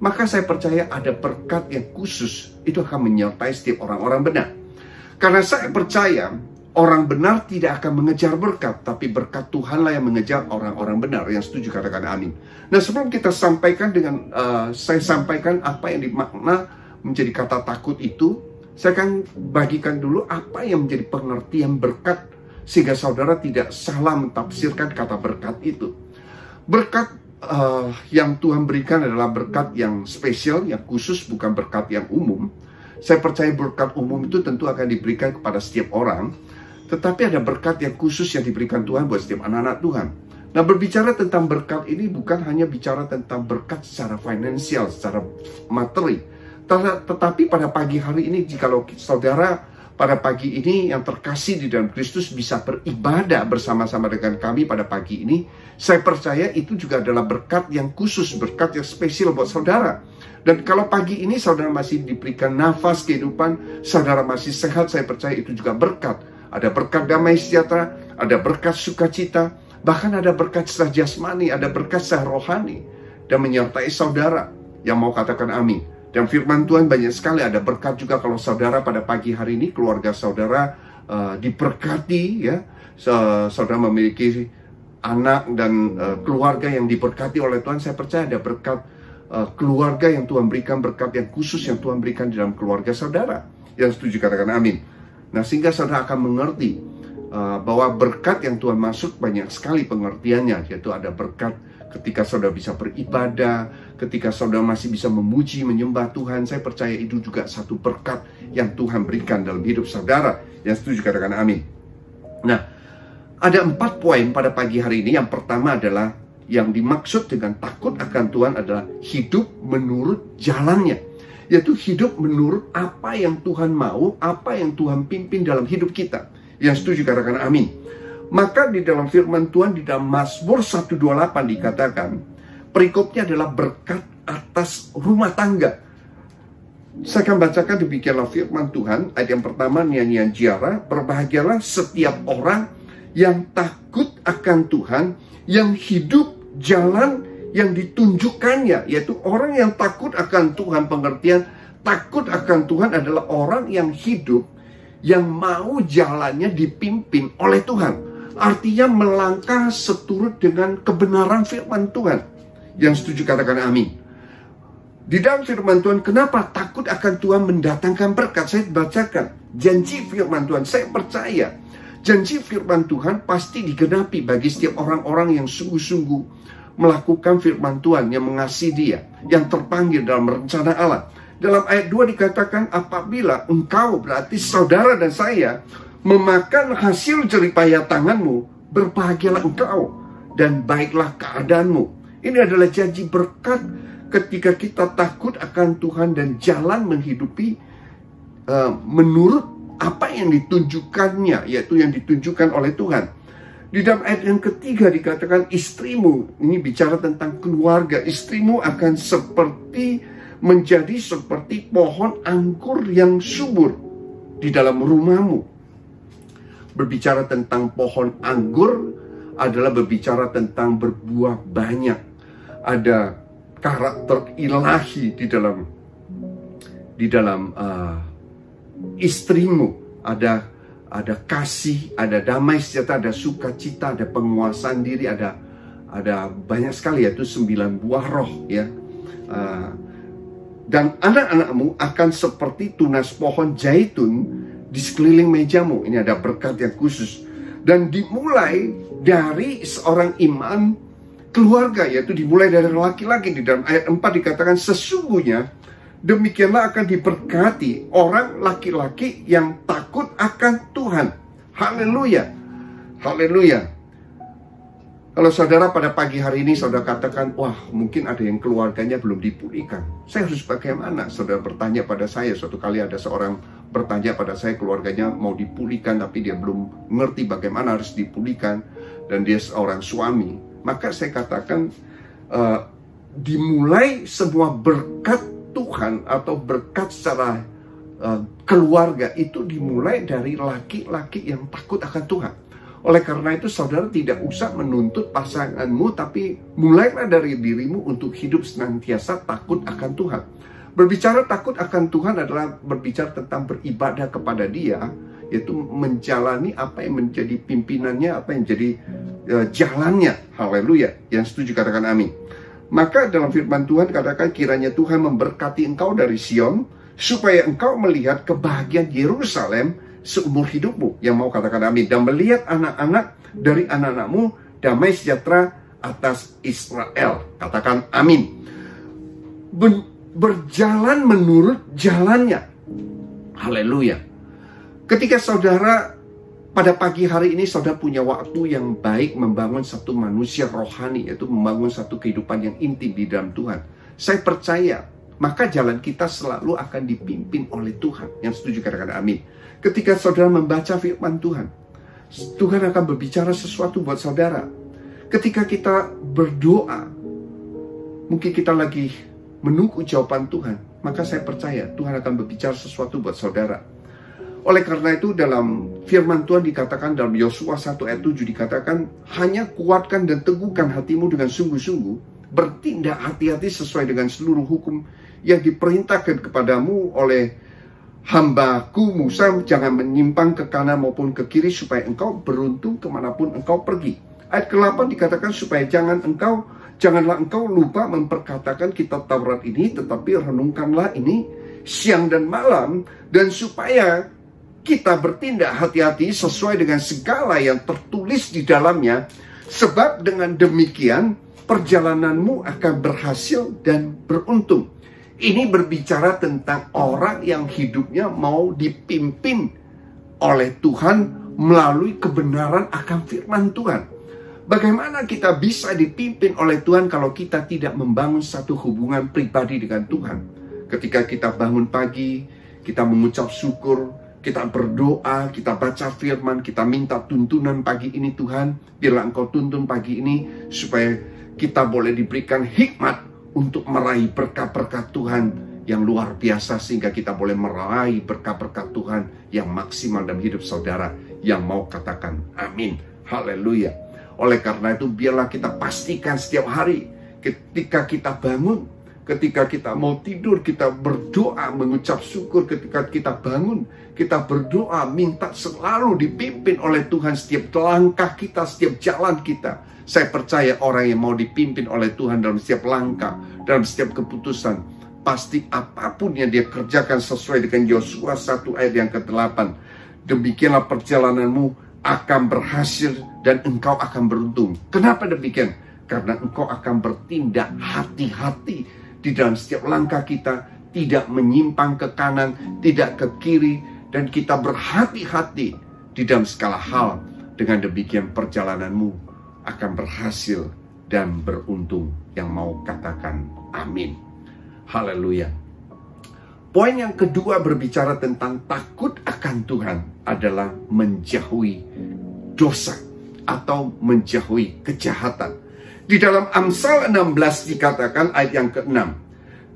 maka saya percaya ada berkat yang khusus itu akan menyertai setiap orang-orang benar. Karena saya percaya orang benar tidak akan mengejar berkat, tapi berkat Tuhanlah yang mengejar orang-orang benar. Yang setuju katakan amin. Nah, sebelum kita sampaikan saya sampaikan apa yang dimakna menjadi kata takut itu, saya akan bagikan dulu apa yang menjadi pengertian berkat, sehingga saudara tidak salah mentafsirkan kata berkat itu. Berkat yang Tuhan berikan adalah berkat yang spesial, yang khusus, bukan berkat yang umum. Saya percaya berkat umum itu tentu akan diberikan kepada setiap orang, tetapi ada berkat yang khusus yang diberikan Tuhan buat setiap anak-anak Tuhan. Nah, berbicara tentang berkat ini bukan hanya bicara tentang berkat secara finansial, secara materi, tetapi pada pagi hari ini, jikalau saudara pada pagi ini yang terkasih di dalam Kristus bisa beribadah bersama-sama dengan kami pada pagi ini, saya percaya itu juga adalah berkat yang khusus, berkat yang spesial buat saudara. Dan kalau pagi ini saudara masih diberikan nafas kehidupan, saudara masih sehat, saya percaya itu juga berkat. Ada berkat damai sejahtera, ada berkat sukacita, bahkan ada berkat secara jasmani, ada berkat secara rohani, dan menyertai saudara yang mau katakan amin. Dan firman Tuhan banyak sekali, ada berkat juga kalau saudara pada pagi hari ini, keluarga saudara diberkati, ya, saudara memiliki anak dan keluarga yang diberkati oleh Tuhan. Saya percaya ada berkat keluarga yang Tuhan berikan, berkat yang khusus yang Tuhan berikan di dalam keluarga saudara. Yang setuju katakan amin. Nah, sehingga saudara akan mengerti bahwa berkat yang Tuhan maksud banyak sekali pengertiannya, yaitu ada berkat ketika saudara bisa beribadah, ketika saudara masih bisa memuji, menyembah Tuhan. Saya percaya itu juga satu berkat yang Tuhan berikan dalam hidup saudara. Yang setuju katakan amin. Nah, ada 4 poin pada pagi hari ini. Yang pertama adalah yang dimaksud dengan takut akan Tuhan adalah hidup menurut jalannya, yaitu hidup menurut apa yang Tuhan mau, apa yang Tuhan pimpin dalam hidup kita. Yang setuju katakan amin. Maka di dalam firman Tuhan di dalam Mazmur 128 dikatakan, perikopnya adalah berkat atas rumah tangga. Saya akan bacakan demikianlah firman Tuhan. Ayat yang pertama, nyanyian Jiara, berbahagialah setiap orang yang takut akan Tuhan, yang hidup jalan yang ditunjukkannya, yaitu orang yang takut akan Tuhan. Pengertian takut akan Tuhan adalah orang yang hidup, yang mau jalannya dipimpin oleh Tuhan. Artinya melangkah seturut dengan kebenaran firman Tuhan. Yang setuju katakan amin. Di dalam firman Tuhan, kenapa takut akan Tuhan mendatangkan berkat? Saya bacakan janji firman Tuhan. Saya percaya janji firman Tuhan pasti digenapi bagi setiap orang-orang yang sungguh-sungguh melakukan firman Tuhan, yang mengasihi Dia, yang terpanggil dalam rencana Allah. Dalam ayat 2 dikatakan, apabila engkau, berarti saudara dan saya, memakan hasil jeripaya tanganmu, berbahagialah engkau dan baiklah keadaanmu. Ini adalah janji berkat ketika kita takut akan Tuhan dan jalan menghidupi menurut apa yang ditunjukkannya, yaitu yang ditunjukkan oleh Tuhan. Di dalam ayat yang ketiga dikatakan istrimu, ini bicara tentang keluarga, istrimu akan menjadi seperti pohon anggur yang subur di dalam rumahmu. Berbicara tentang pohon anggur adalah berbicara tentang berbuah banyak. Ada karakter ilahi di dalam istrimu. Ada kasih, ada damai sejahtera, ada sukacita, ada penguasaan diri, ada banyak sekali, yaitu 9 buah roh, ya. Dan anak-anakmu akan seperti tunas pohon zaitun di sekeliling mejamu. Ini ada berkat yang khusus. Dan dimulai dari seorang imam keluarga, yaitu dimulai dari laki-laki. Di dalam ayat 4 dikatakan, sesungguhnya demikianlah akan diberkati orang laki-laki yang takut akan Tuhan. Haleluya. Haleluya. Kalau saudara pada pagi hari ini saudara katakan, wah mungkin ada yang keluarganya belum dipulihkan, saya harus bagaimana? Saudara bertanya pada saya, suatu kali ada seorang bertanya pada saya, keluarganya mau dipulihkan tapi dia belum ngerti bagaimana harus dipulihkan, dan dia seorang suami. Maka saya katakan, dimulai semua berkat Tuhan atau berkat secara keluarga itu dimulai dari laki-laki yang takut akan Tuhan. Oleh karena itu saudara tidak usah menuntut pasanganmu, tapi mulailah dari dirimu untuk hidup senantiasa takut akan Tuhan. Berbicara takut akan Tuhan adalah berbicara tentang beribadah kepada Dia, yaitu menjalani apa yang menjadi pimpinannya, apa yang menjadi jalannya. Haleluya. Yang setuju katakan amin. Maka dalam firman Tuhan katakan, kiranya Tuhan memberkati engkau dari Sion, supaya engkau melihat kebahagiaan Yerusalem seumur hidupmu. Yang mau katakan amin. Dan melihat anak-anak dari anak-anakmu, damai sejahtera atas Israel. Katakan amin. Berjalan menurut jalannya. Haleluya. Ketika saudara pada pagi hari ini saudara punya waktu yang baik membangun satu manusia rohani, yaitu membangun satu kehidupan yang intim di dalam Tuhan, saya percaya maka jalan kita selalu akan dipimpin oleh Tuhan. Yang setuju katakan amin. Ketika saudara membaca firman Tuhan, Tuhan akan berbicara sesuatu buat saudara. Ketika kita berdoa, mungkin kita lagi menunggu jawaban Tuhan, maka saya percaya Tuhan akan berbicara sesuatu buat saudara. Oleh karena itu dalam firman Tuhan dikatakan dalam Yosua 1 ayat 7 dikatakan, hanya kuatkan dan teguhkan hatimu dengan sungguh-sungguh, bertindak hati-hati sesuai dengan seluruh hukum yang diperintahkan kepadamu oleh hambaku Musa, jangan menyimpang ke kanan maupun ke kiri, supaya engkau beruntung kemanapun engkau pergi. Ayat ke-8 dikatakan, supaya janganlah engkau lupa memperkatakan kitab Taurat ini, tetapi renungkanlah ini siang dan malam, dan supaya kita bertindak hati-hati sesuai dengan segala yang tertulis di dalamnya, sebab dengan demikian perjalananmu akan berhasil dan beruntung. Ini berbicara tentang orang yang hidupnya mau dipimpin oleh Tuhan melalui kebenaran akan firman Tuhan. Bagaimana kita bisa dipimpin oleh Tuhan kalau kita tidak membangun satu hubungan pribadi dengan Tuhan? Ketika kita bangun pagi, kita mengucap syukur, kita berdoa, kita baca firman, kita minta tuntunan pagi ini, Tuhan, biarlah Engkau tuntun pagi ini supaya kita boleh diberikan hikmat untuk meraih berkat-berkat Tuhan yang luar biasa, sehingga kita boleh meraih berkat-berkat Tuhan yang maksimal dalam hidup saudara. Yang mau katakan amin. Haleluya. Oleh karena itu biarlah kita pastikan setiap hari ketika kita bangun, ketika kita mau tidur, kita berdoa, mengucap syukur. Ketika kita bangun, kita berdoa, minta selalu dipimpin oleh Tuhan setiap langkah kita, setiap jalan kita. Saya percaya orang yang mau dipimpin oleh Tuhan dalam setiap langkah, dalam setiap keputusan, pasti apapun yang dia kerjakan sesuai dengan Yosua 1 ayat yang ke-8. Demikianlah perjalananmu akan berhasil dan engkau akan beruntung. Kenapa demikian? Karena engkau akan bertindak hati-hati di dalam setiap langkah kita, tidak menyimpang ke kanan, tidak ke kiri, dan kita berhati-hati di dalam segala hal. Dengan demikian perjalananmu akan berhasil dan beruntung. Yang mau katakan amin. Haleluya. Poin yang kedua berbicara tentang takut akan Tuhan adalah menjauhi dosa atau menjauhi kejahatan. Di dalam Amsal 16 dikatakan ayat yang ke-6,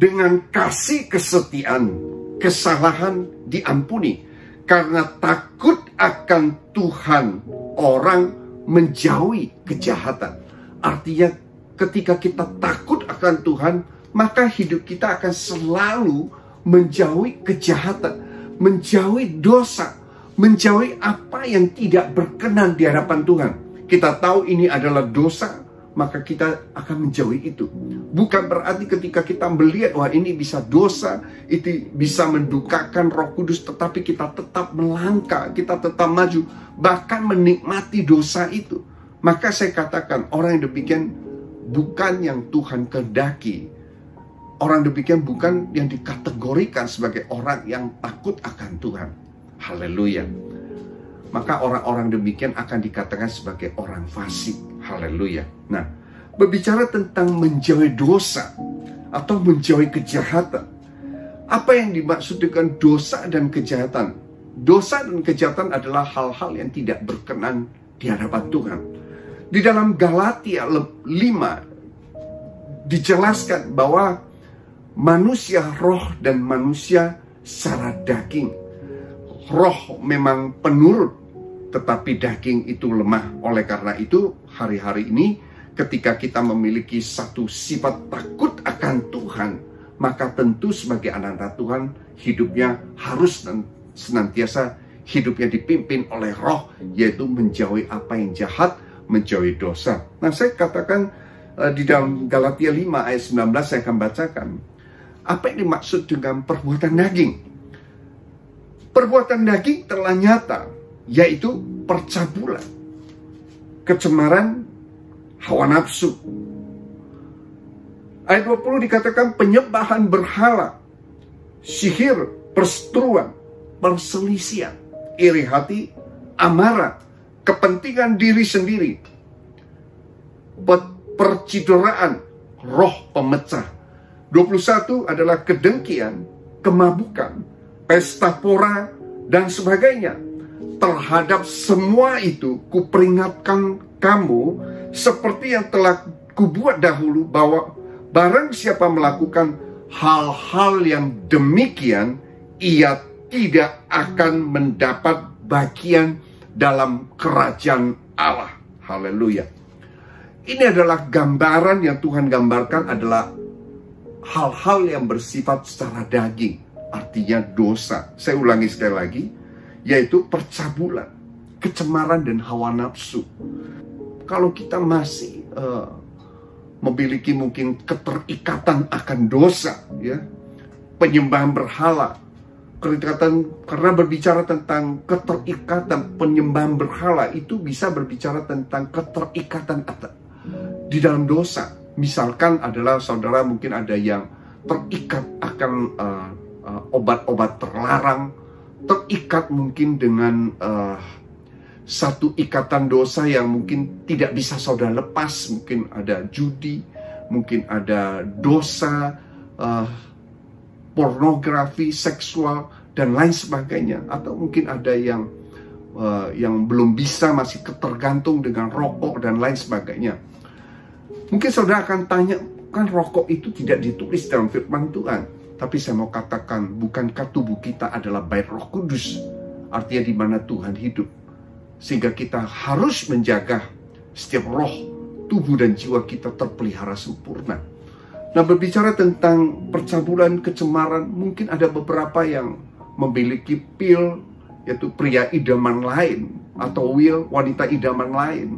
dengan kasih kesetiaan kesalahan diampuni, karena takut akan Tuhan orang menjauhi kejahatan. Artinya ketika kita takut akan Tuhan, maka hidup kita akan selalu menjauhi kejahatan, menjauhi dosa, menjauhi apa yang tidak berkenan di hadapan Tuhan. Kita tahu ini adalah dosa, maka kita akan menjauhi itu. Bukan berarti ketika kita melihat, wah ini bisa dosa, itu bisa mendukakan Roh Kudus, tetapi kita tetap melangkah, kita tetap maju, bahkan menikmati dosa itu. Maka saya katakan, orang yang demikian bukan yang Tuhan kehendaki. Orang demikian bukan yang dikategorikan sebagai orang yang takut akan Tuhan. Haleluya. Maka orang-orang demikian akan dikatakan sebagai orang fasik. Haleluya. Nah, berbicara tentang menjauhi dosa atau menjauhi kejahatan. Apa yang dimaksud dengan dosa dan kejahatan? Dosa dan kejahatan adalah hal-hal yang tidak berkenan di hadapan Tuhan. Di dalam Galatia 5 dijelaskan bahwa manusia roh dan manusia secara daging. Roh memang penurut, tetapi daging itu lemah. Oleh karena itu, hari-hari ini ketika kita memiliki satu sifat takut akan Tuhan, maka tentu sebagai anak-anak Tuhan, hidupnya harus dan senantiasa hidupnya dipimpin oleh roh, yaitu menjauhi apa yang jahat, menjauhi dosa. Nah, saya katakan di dalam Galatia 5 ayat 19 saya akan bacakan. Apa yang dimaksud dengan perbuatan daging? Perbuatan daging telah nyata, yaitu percabulan, kecemaran, hawa nafsu. Ayat 20 dikatakan penyembahan berhala, sihir, perseteruan, perselisihan, iri hati, amarah, kepentingan diri sendiri, percideraan, roh pemecah. 21 adalah kedengkian, kemabukan, pesta pora, dan sebagainya. Terhadap semua itu kuperingatkan kamu seperti yang telah kubuat dahulu, bahwa barang siapa melakukan hal-hal yang demikian, ia tidak akan mendapat bagian dalam kerajaan Allah. Haleluya. Ini adalah gambaran yang Tuhan gambarkan, adalah hal-hal yang bersifat secara daging, artinya dosa. Saya ulangi sekali lagi, yaitu percabulan, kecemaran, dan hawa nafsu. Kalau kita masih memiliki mungkin keterikatan akan dosa, ya, penyembahan berhala, karena berbicara tentang keterikatan penyembahan berhala, itu bisa berbicara tentang keterikatan di dalam dosa. Misalkan adalah saudara mungkin ada yang terikat akan obat-obat terlarang, terikat mungkin dengan satu ikatan dosa yang mungkin tidak bisa saudara lepas. Mungkin ada judi, mungkin ada dosa pornografi seksual dan lain sebagainya, atau mungkin ada yang belum bisa, masih ketergantung dengan rokok dan lain sebagainya. Mungkin saudara akan tanya, kan rokok itu tidak ditulis dalam firman Tuhan. Tapi saya mau katakan, bukankah tubuh kita adalah bait Roh Kudus? Artinya di mana Tuhan hidup. Sehingga kita harus menjaga setiap roh, tubuh, dan jiwa kita terpelihara sempurna. Nah, berbicara tentang percabulan, kecemaran, mungkin ada beberapa yang memiliki pil, yaitu pria idaman lain, atau will, wanita idaman lain.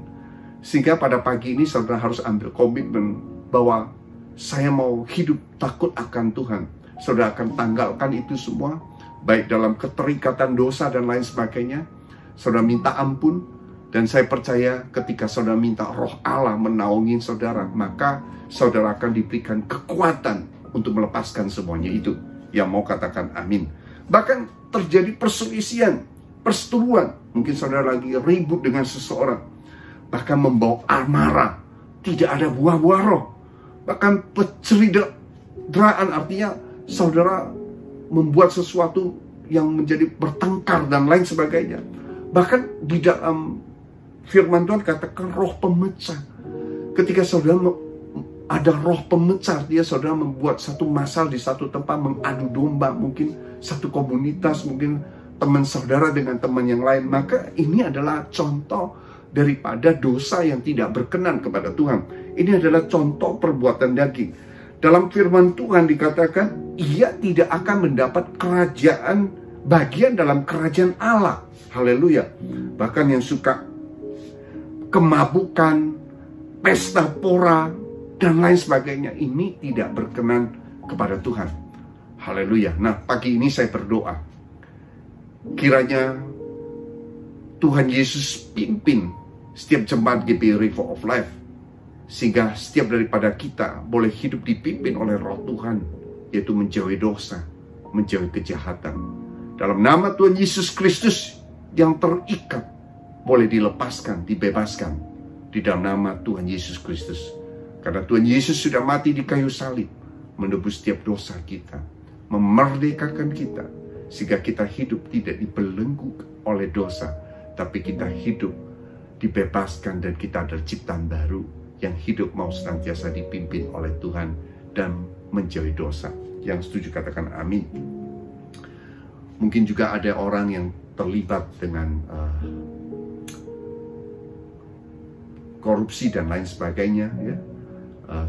Sehingga pada pagi ini saudara harus ambil komitmen bahwa saya mau hidup takut akan Tuhan. Saudara akan tanggalkan itu semua, baik dalam keterikatan dosa dan lain sebagainya. Saudara minta ampun, dan saya percaya ketika saudara minta Roh Allah menaungi saudara, maka saudara akan diberikan kekuatan untuk melepaskan semuanya itu. Yang mau katakan amin. Bahkan terjadi perselisihan, perseteruan. Mungkin saudara lagi ribut dengan seseorang, bahkan membawa amarah, tidak ada buah-buah roh, bahkan percerideraan, artinya saudara membuat sesuatu yang menjadi bertengkar dan lain sebagainya. Bahkan di dalam firman Tuhan katakan roh pemecah. Ketika saudara ada roh pemecah, dia saudara membuat satu masalah di satu tempat, mengadu domba, mungkin satu komunitas, mungkin teman saudara dengan teman yang lain, maka ini adalah contoh daripada dosa yang tidak berkenan kepada Tuhan. Ini adalah contoh perbuatan daging. Dalam firman Tuhan dikatakan, ia tidak akan mendapat kerajaan, bagian dalam kerajaan Allah. Haleluya. Bahkan yang suka kemabukan, pesta pora, dan lain sebagainya, ini tidak berkenan kepada Tuhan. Haleluya. Nah, pagi ini saya berdoa, kiranya Tuhan Yesus pimpin setiap jemaat GBI River of Life, sehingga setiap daripada kita boleh hidup dipimpin oleh Roh Tuhan, yaitu menjauhi dosa, menjauhi kejahatan. Dalam nama Tuhan Yesus Kristus, yang terikat boleh dilepaskan, dibebaskan, di dalam nama Tuhan Yesus Kristus. Karena Tuhan Yesus sudah mati di kayu salib, menebus setiap dosa kita, memerdekakan kita, sehingga kita hidup tidak dibelenggu oleh dosa, tapi kita hidup dibebaskan dan kita ada ciptaan baru yang hidup mau senantiasa dipimpin oleh Tuhan dan menjauhi dosa. Yang setuju katakan amin. Mungkin juga ada orang yang terlibat dengan korupsi dan lain sebagainya, ya.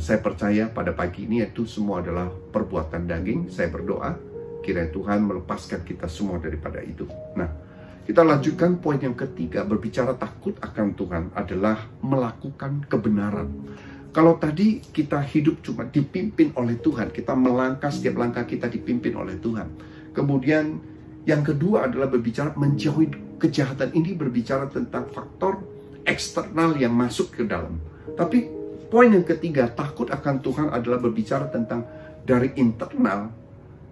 Saya percaya pada pagi ini itu semua adalah perbuatan daging. Saya berdoa kiranya Tuhan melepaskan kita semua daripada itu. Nah, kita lanjutkan poin yang ketiga. Berbicara takut akan Tuhan adalah melakukan kebenaran. Kalau tadi kita hidup cuma dipimpin oleh Tuhan, kita melangkah, setiap langkah kita dipimpin oleh Tuhan. Kemudian yang kedua adalah berbicara menjauhi kejahatan. Ini berbicara tentang faktor eksternal yang masuk ke dalam. Tapi poin yang ketiga, takut akan Tuhan adalah berbicara tentang dari internal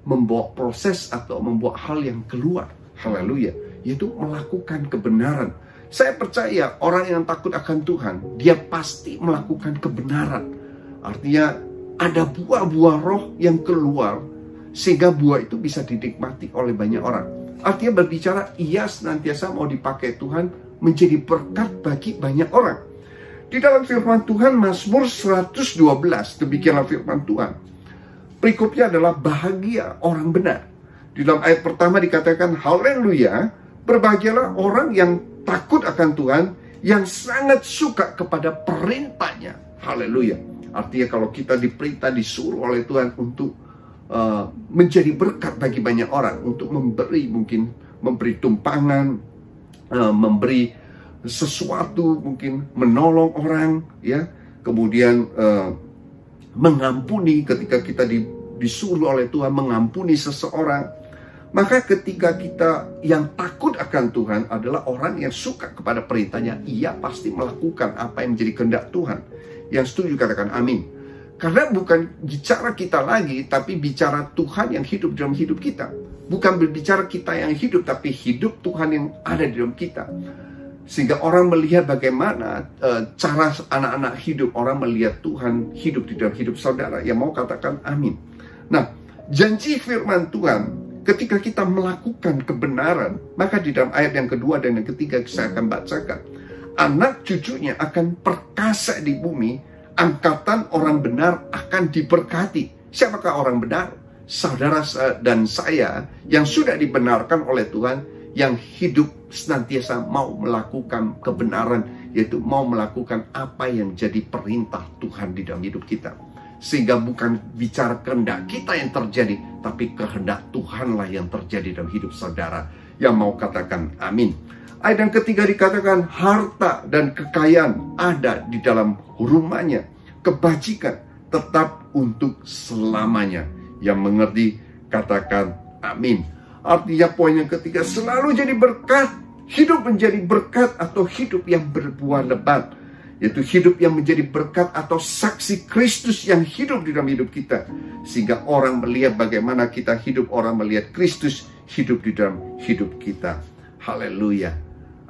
membawa proses atau membawa hal yang keluar. Haleluya. Yaitu melakukan kebenaran. Saya percaya orang yang takut akan Tuhan, dia pasti melakukan kebenaran. Artinya ada buah-buah roh yang keluar, sehingga buah itu bisa dinikmati oleh banyak orang. Artinya berbicara, ia senantiasa mau dipakai Tuhan menjadi berkat bagi banyak orang. Di dalam firman Tuhan, Mazmur 112, demikianlah firman Tuhan. Berikutnya adalah bahagia orang benar. Di dalam ayat pertama dikatakan, haleluya, berbahagialah orang yang takut akan Tuhan, yang sangat suka kepada perintahnya. Haleluya. Artinya kalau kita diperintah, disuruh oleh Tuhan untuk menjadi berkat bagi banyak orang, untuk memberi, mungkin memberi tumpangan, memberi sesuatu, mungkin menolong orang, ya, kemudian mengampuni ketika kita disuruh oleh Tuhan mengampuni seseorang. Maka ketika kita yang takut akan Tuhan adalah orang yang suka kepada perintahnya, ia pasti melakukan apa yang menjadi kehendak Tuhan. Yang setuju katakan amin. Karena bukan bicara kita lagi, tapi bicara Tuhan yang hidup dalam hidup kita. Bukan berbicara kita yang hidup, tapi hidup Tuhan yang ada di dalam kita. Sehingga orang melihat bagaimana cara anak-anak hidup. Orang melihat Tuhan hidup di dalam hidup saudara. Yang mau katakan amin. Nah, janji firman Tuhan, ketika kita melakukan kebenaran, maka di dalam ayat yang kedua dan yang ketiga saya akan bacakan. Anak cucunya akan perkasa di bumi, angkatan orang benar akan diberkati. Siapakah orang benar? Saudara dan saya yang sudah dibenarkan oleh Tuhan, yang hidup senantiasa mau melakukan kebenaran, yaitu mau melakukan apa yang jadi perintah Tuhan di dalam hidup kita. Sehingga bukan bicara kehendak kita yang terjadi, tapi kehendak Tuhanlah yang terjadi dalam hidup saudara. Yang mau katakan amin. Ayat yang ketiga dikatakan harta dan kekayaan ada di dalam rumahnya, kebajikan tetap untuk selamanya. Yang mengerti katakan amin. Artinya poin yang ketiga, selalu jadi berkat. Hidup menjadi berkat atau hidup yang berbuah lebat. Yaitu hidup yang menjadi berkat atau saksi Kristus yang hidup di dalam hidup kita. Sehingga orang melihat bagaimana kita hidup, orang melihat Kristus hidup di dalam hidup kita. Haleluya.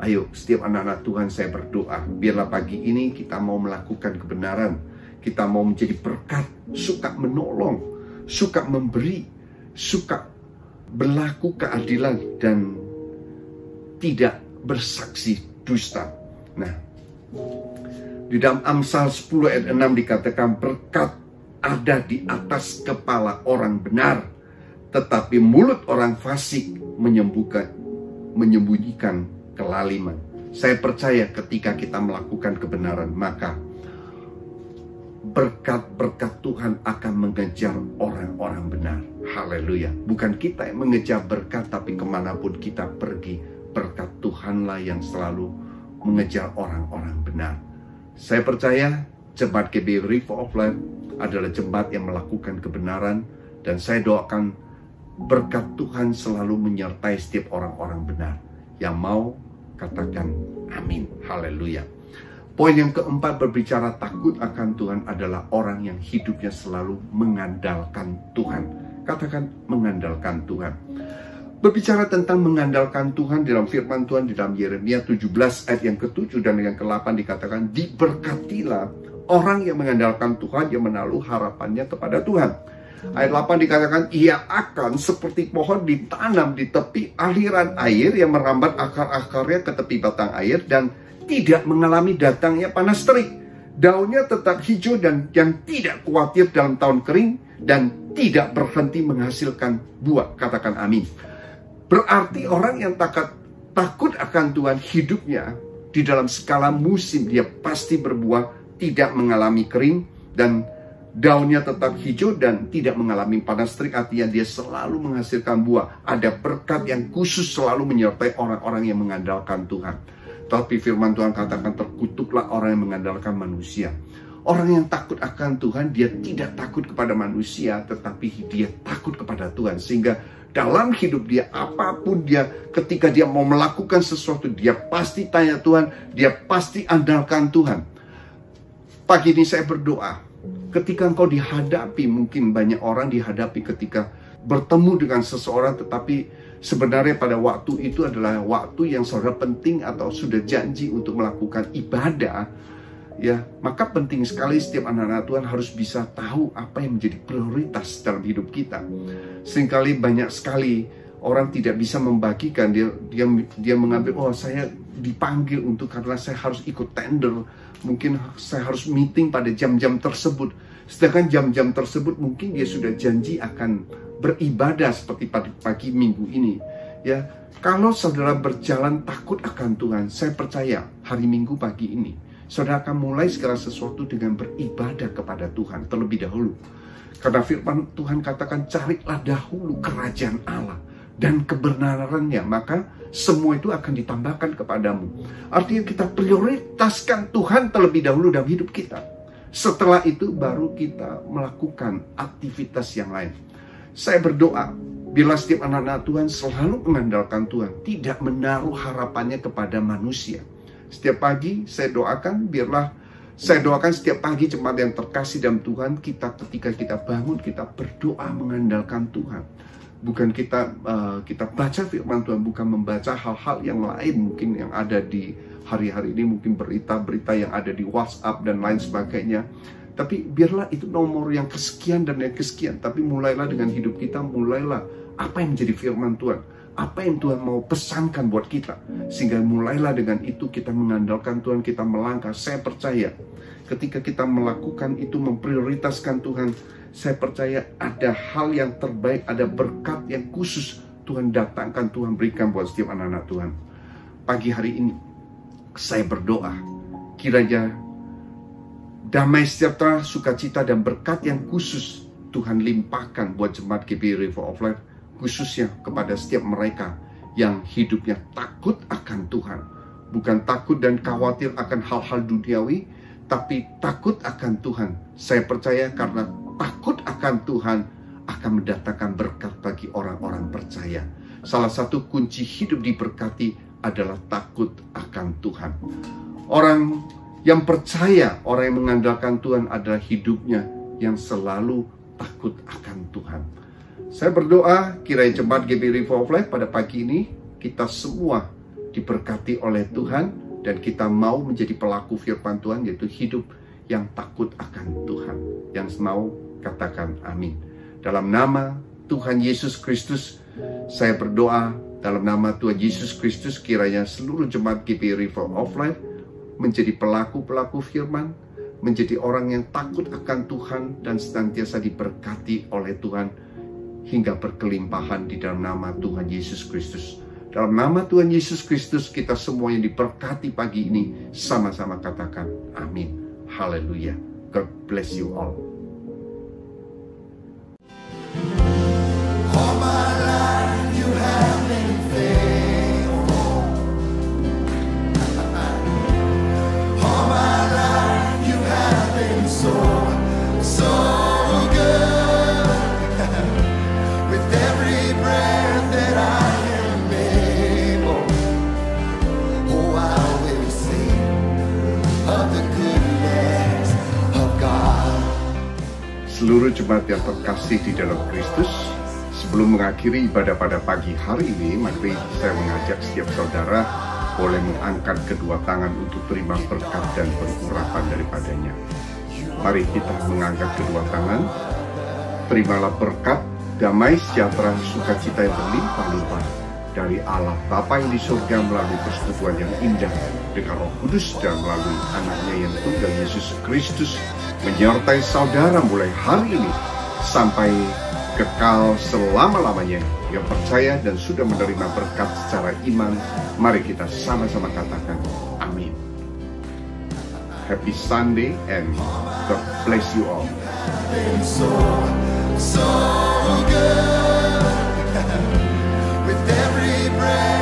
Ayo, setiap anak-anak Tuhan saya berdoa, biarlah pagi ini kita mau melakukan kebenaran. Kita mau menjadi berkat, suka menolong, suka memberi, suka berlaku keadilan dan tidak bersaksi dusta. Nah, di dalam Amsal 10 ayat 6 dikatakan berkat ada di atas kepala orang benar, tetapi mulut orang fasik menyembunyikan kelaliman. Saya percaya ketika kita melakukan kebenaran, maka berkat-berkat Tuhan akan mengejar orang-orang benar. Haleluya. Bukan kita yang mengejar berkat, tapi kemanapun kita pergi, berkat Tuhanlah yang selalu mengejar orang-orang benar. Saya percaya jemaat GBI River of Life adalah jemaat yang melakukan kebenaran, dan saya doakan berkat Tuhan selalu menyertai setiap orang-orang benar. Yang mau katakan amin. Haleluya. Poin yang keempat berbicara takut akan Tuhan adalah orang yang hidupnya selalu mengandalkan Tuhan. Katakan mengandalkan Tuhan. Berbicara tentang mengandalkan Tuhan, dalam firman Tuhan di dalam Yeremia 17 ayat yang ke-7 dan yang ke-8 dikatakan, diberkatilah orang yang mengandalkan Tuhan, yang menaruh harapannya kepada Tuhan. Ayat 8 dikatakan, ia akan seperti pohon ditanam di tepi aliran air yang merambat akar-akarnya ke tepi batang air dan tidak mengalami datangnya panas terik. Daunnya tetap hijau dan yang tidak khawatir dalam tahun kering dan tidak berhenti menghasilkan buah. Katakan amin. Berarti orang yang takut akan Tuhan, hidupnya di dalam skala musim dia pasti berbuah, tidak mengalami kering dan daunnya tetap hijau dan tidak mengalami panas terik. Artinya dia selalu menghasilkan buah. Ada berkat yang khusus selalu menyertai orang-orang yang mengandalkan Tuhan. Tapi firman Tuhan katakan, terkutuklah orang yang mengandalkan manusia. Orang yang takut akan Tuhan, dia tidak takut kepada manusia, tetapi dia takut kepada Tuhan. Sehingga dalam hidup dia, apapun dia, ketika dia mau melakukan sesuatu, dia pasti tanya Tuhan, dia pasti andalkan Tuhan. Pagi ini saya berdoa, ketika engkau dihadapi, mungkin banyak orang dihadapi ketika bertemu dengan seseorang, tetapi sebenarnya pada waktu itu adalah waktu yang saudara penting atau sudah janji untuk melakukan ibadah, ya, maka penting sekali setiap anak-anak Tuhan harus bisa tahu apa yang menjadi prioritas dalam hidup kita. Seringkali banyak sekali orang tidak bisa membagikan, dia mengambil, oh saya dipanggil untuk karena saya harus ikut tender, mungkin saya harus meeting pada jam-jam tersebut. Sedangkan jam-jam tersebut mungkin dia sudah janji akan beribadah seperti pagi minggu ini. Ya, kalau saudara berjalan takut akan Tuhan, saya percaya hari Minggu pagi ini saudara akan mulai segala sesuatu dengan beribadah kepada Tuhan terlebih dahulu. Karena firman Tuhan katakan, carilah dahulu kerajaan Allah dan kebenarannya, maka semua itu akan ditambahkan kepadamu. Artinya kita prioritaskan Tuhan terlebih dahulu dalam hidup kita. Setelah itu baru kita melakukan aktivitas yang lain. Saya berdoa, bila setiap anak-anak Tuhan selalu mengandalkan Tuhan, tidak menaruh harapannya kepada manusia. Setiap pagi saya doakan, saya doakan setiap pagi jemaat yang terkasih dalam Tuhan, ketika kita bangun, kita berdoa mengandalkan Tuhan. Bukan kita baca firman Tuhan, bukan membaca hal-hal yang lain mungkin yang ada di hari-hari ini, mungkin berita-berita yang ada di WhatsApp dan lain sebagainya. Tapi biarlah itu nomor yang kesekian dan yang kesekian. Tapi mulailah dengan hidup kita, mulailah apa yang menjadi firman Tuhan, apa yang Tuhan mau pesankan buat kita. Sehingga mulailah dengan itu kita mengandalkan Tuhan, kita melangkah. Saya percaya ketika kita melakukan itu, memprioritaskan Tuhan, saya percaya ada hal yang terbaik, ada berkat yang khusus Tuhan datangkan, Tuhan berikan buat setiap anak-anak Tuhan. Pagi hari ini saya berdoa, kiranya damai sejahtera, sukacita, dan berkat yang khusus Tuhan limpahkan buat jemaat GBI River of Life, khususnya kepada setiap mereka yang hidupnya takut akan Tuhan. Bukan takut dan khawatir akan hal-hal duniawi, tapi takut akan Tuhan. Saya percaya karena takut akan Tuhan akan mendatangkan berkat bagi orang-orang percaya. Salah satu kunci hidup diberkati adalah takut akan Tuhan. Orang yang percaya, orang yang mengandalkan Tuhan adalah hidupnya yang selalu takut akan Tuhan. Saya berdoa kiranya jemaat GBI River of Life pada pagi ini kita semua diberkati oleh Tuhan dan kita mau menjadi pelaku firman Tuhan, yaitu hidup yang takut akan Tuhan. Yang mau katakan amin. Dalam nama Tuhan Yesus Kristus saya berdoa, dalam nama Tuhan Yesus Kristus kiranya seluruh jemaat GBI River of Life menjadi pelaku-pelaku firman, menjadi orang yang takut akan Tuhan dan senantiasa diberkati oleh Tuhan hingga berkelimpahan di dalam nama Tuhan Yesus Kristus. Dalam nama Tuhan Yesus Kristus kita semua yang diberkati pagi ini sama-sama katakan amin. Haleluya. God bless you all. All my life you have been faithful. All my life you have been so good. With every breath that I am able, oh I will sing of the goodness of God. Seluruh jemaat yang terkasih di dalam Kristus, Sebelum mengakhiri ibadah pada pagi hari ini, mari saya mengajak setiap saudara boleh mengangkat kedua tangan untuk terima berkat dan pengurapan daripadanya. Mari kita mengangkat kedua tangan. Terimalah berkat, damai, sejahtera, sukacita yang berlimpah-limpah dari Allah Bapa yang di surga melalui persekutuan yang indah dengan Roh Kudus dan melalui anaknya yang tunggal Yesus Kristus menyertai saudara mulai hari ini sampai kekal selama-lamanya. Yang percaya dan sudah menerima berkat secara iman, mari kita sama-sama katakan amin. Happy Sunday and God bless you all. So good with every breath.